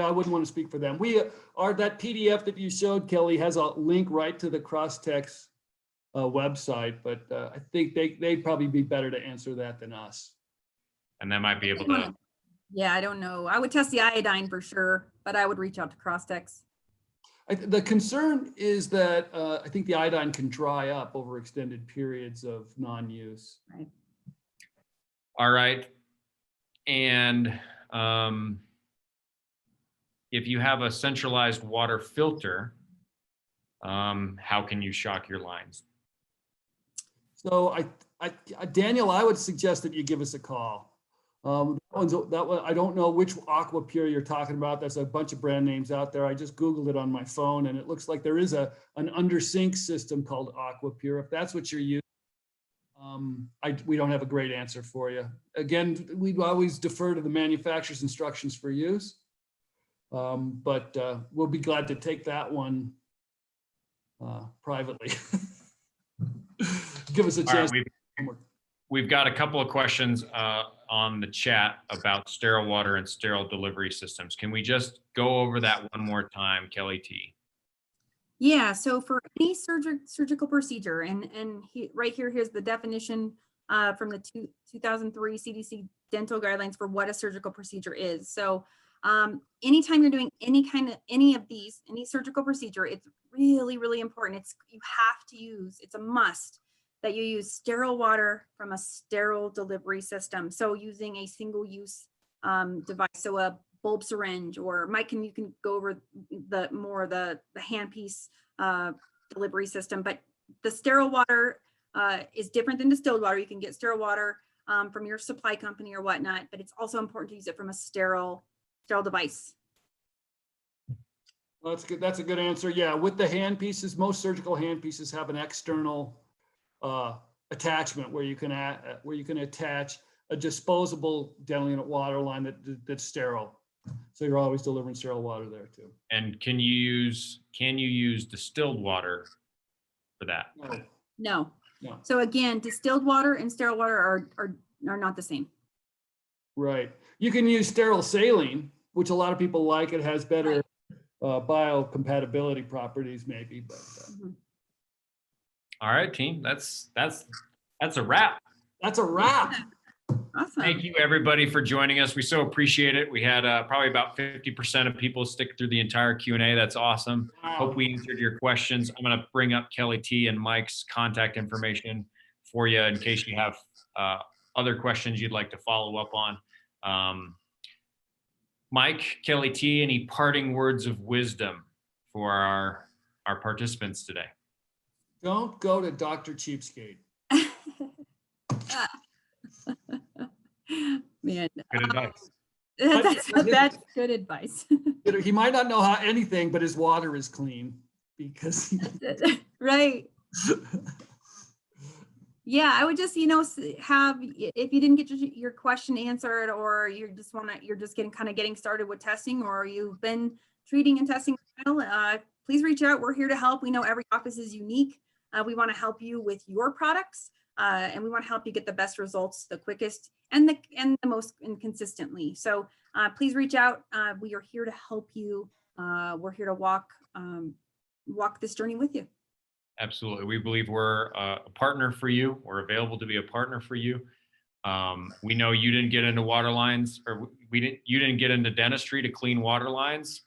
wouldn't want to speak for them. That PDF that you showed, Kelly, has a link right to the Crosstex website, but I think they'd probably be better to answer that than us. And they might be able to. Yeah, I don't know. I would test the iodine for sure, but I would reach out to Crosstex. The concern is that I think the iodine can dry up over extended periods of non-use. Right. All right. And if you have a centralized water filter, how can you shock your lines? So Daniel, I would suggest that you give us a call. That one, I don't know which AquaPure you're talking about. There's a bunch of brand names out there. I just Googled it on my phone, and it looks like there is an under sink system called AquaPure. If that's what you're using, we don't have a great answer for you. Again, we always defer to the manufacturer's instructions for use, but we'll be glad to take that one privately. Give us a chance. We've got a couple of questions on the chat about sterile water and sterile delivery systems. Can we just go over that one more time, Kelly T? Yeah, so for any surgical procedure, right here, here's the definition from the 2003 CDC dental guidelines for what a surgical procedure is. So anytime you're doing any of these, any surgical procedure, it's really, really important. You have to use, it's a must that you use sterile water from a sterile delivery system. So using a single-use device, so a bulb syringe, or Mike, you can go over the handpiece delivery system. But the sterile water is different than distilled water. You can get sterile water from your supply company or whatnot, but it's also important to use it from a sterile device. Well, that's good. That's a good answer. Yeah, with the handpieces, most surgical handpieces have an external attachment where you can attach a disposable dental unit water line that's sterile. So you're always delivering sterile water there too. And can you use distilled water for that? No. So again, distilled water and sterile water are not the same. Right. You can use sterile saline, which a lot of people like. It has better biocompatibility properties, maybe. But all right, team. That's a wrap. That's a wrap. Awesome. Thank you, everybody, for joining us. We so appreciate it. We had probably about 50% of people stick through the entire Q&A. That's awesome. Wow. Hope we answered your questions. I'm going to bring up Kelly T and Mike's contact information for you in case you have other questions you'd like to follow up on. Mike, Kelly T, any parting words of wisdom for our participants today? Don't go to Dr. Cheapskate. Man, Good advice. that's good advice. He might not know anything, but his water is clean because right. Yeah, I would just, have, if you didn't get your question answered, or you're just getting started with testing, or you've been treating and testing, please reach out. We're here to help. We know every office is unique. We want to help you with your products, and we want to help you get the best results, the quickest and the most consistently. So please reach out. We are here to help you. We're here to walk this journey with you. Absolutely. We believe we're a partner for you. We're available to be a partner for you. We know you didn't get into water lines, or you didn't get into dentistry to clean water lines,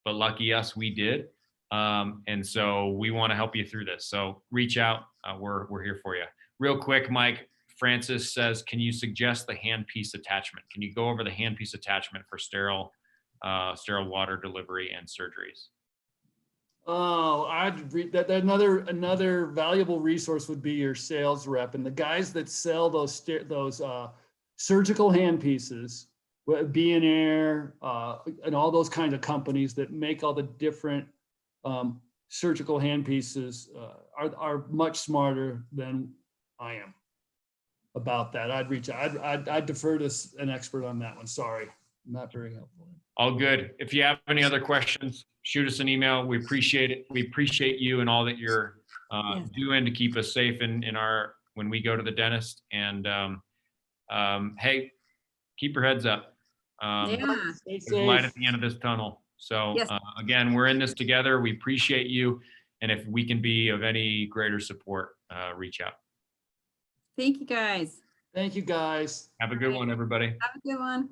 but lucky us, we did. And so we want to help you through this. So reach out. We're here for you. Real quick, Mike, Francis says, can you suggest the handpiece attachment? Can you go over the handpiece attachment for sterile water delivery and surgeries? Oh, I'd read that. Another valuable resource would be your sales rep and the guys that sell those surgical handpieces, B&Air, and all those kinds of companies that make all the different surgical handpieces are much smarter than I am about that. I'd reach out. I'd defer to an expert on that one. Sorry, not very helpful. All good. If you have any other questions, shoot us an email. We appreciate it. We appreciate you and all that you're doing to keep us safe when we go to the dentist. And hey, keep your heads up. There's light at the end of this tunnel. So again, we're in this together. We appreciate you. And if we can be of any greater support, reach out. Thank you, guys. Thank you, guys. Have a good one, everybody. Have a good one.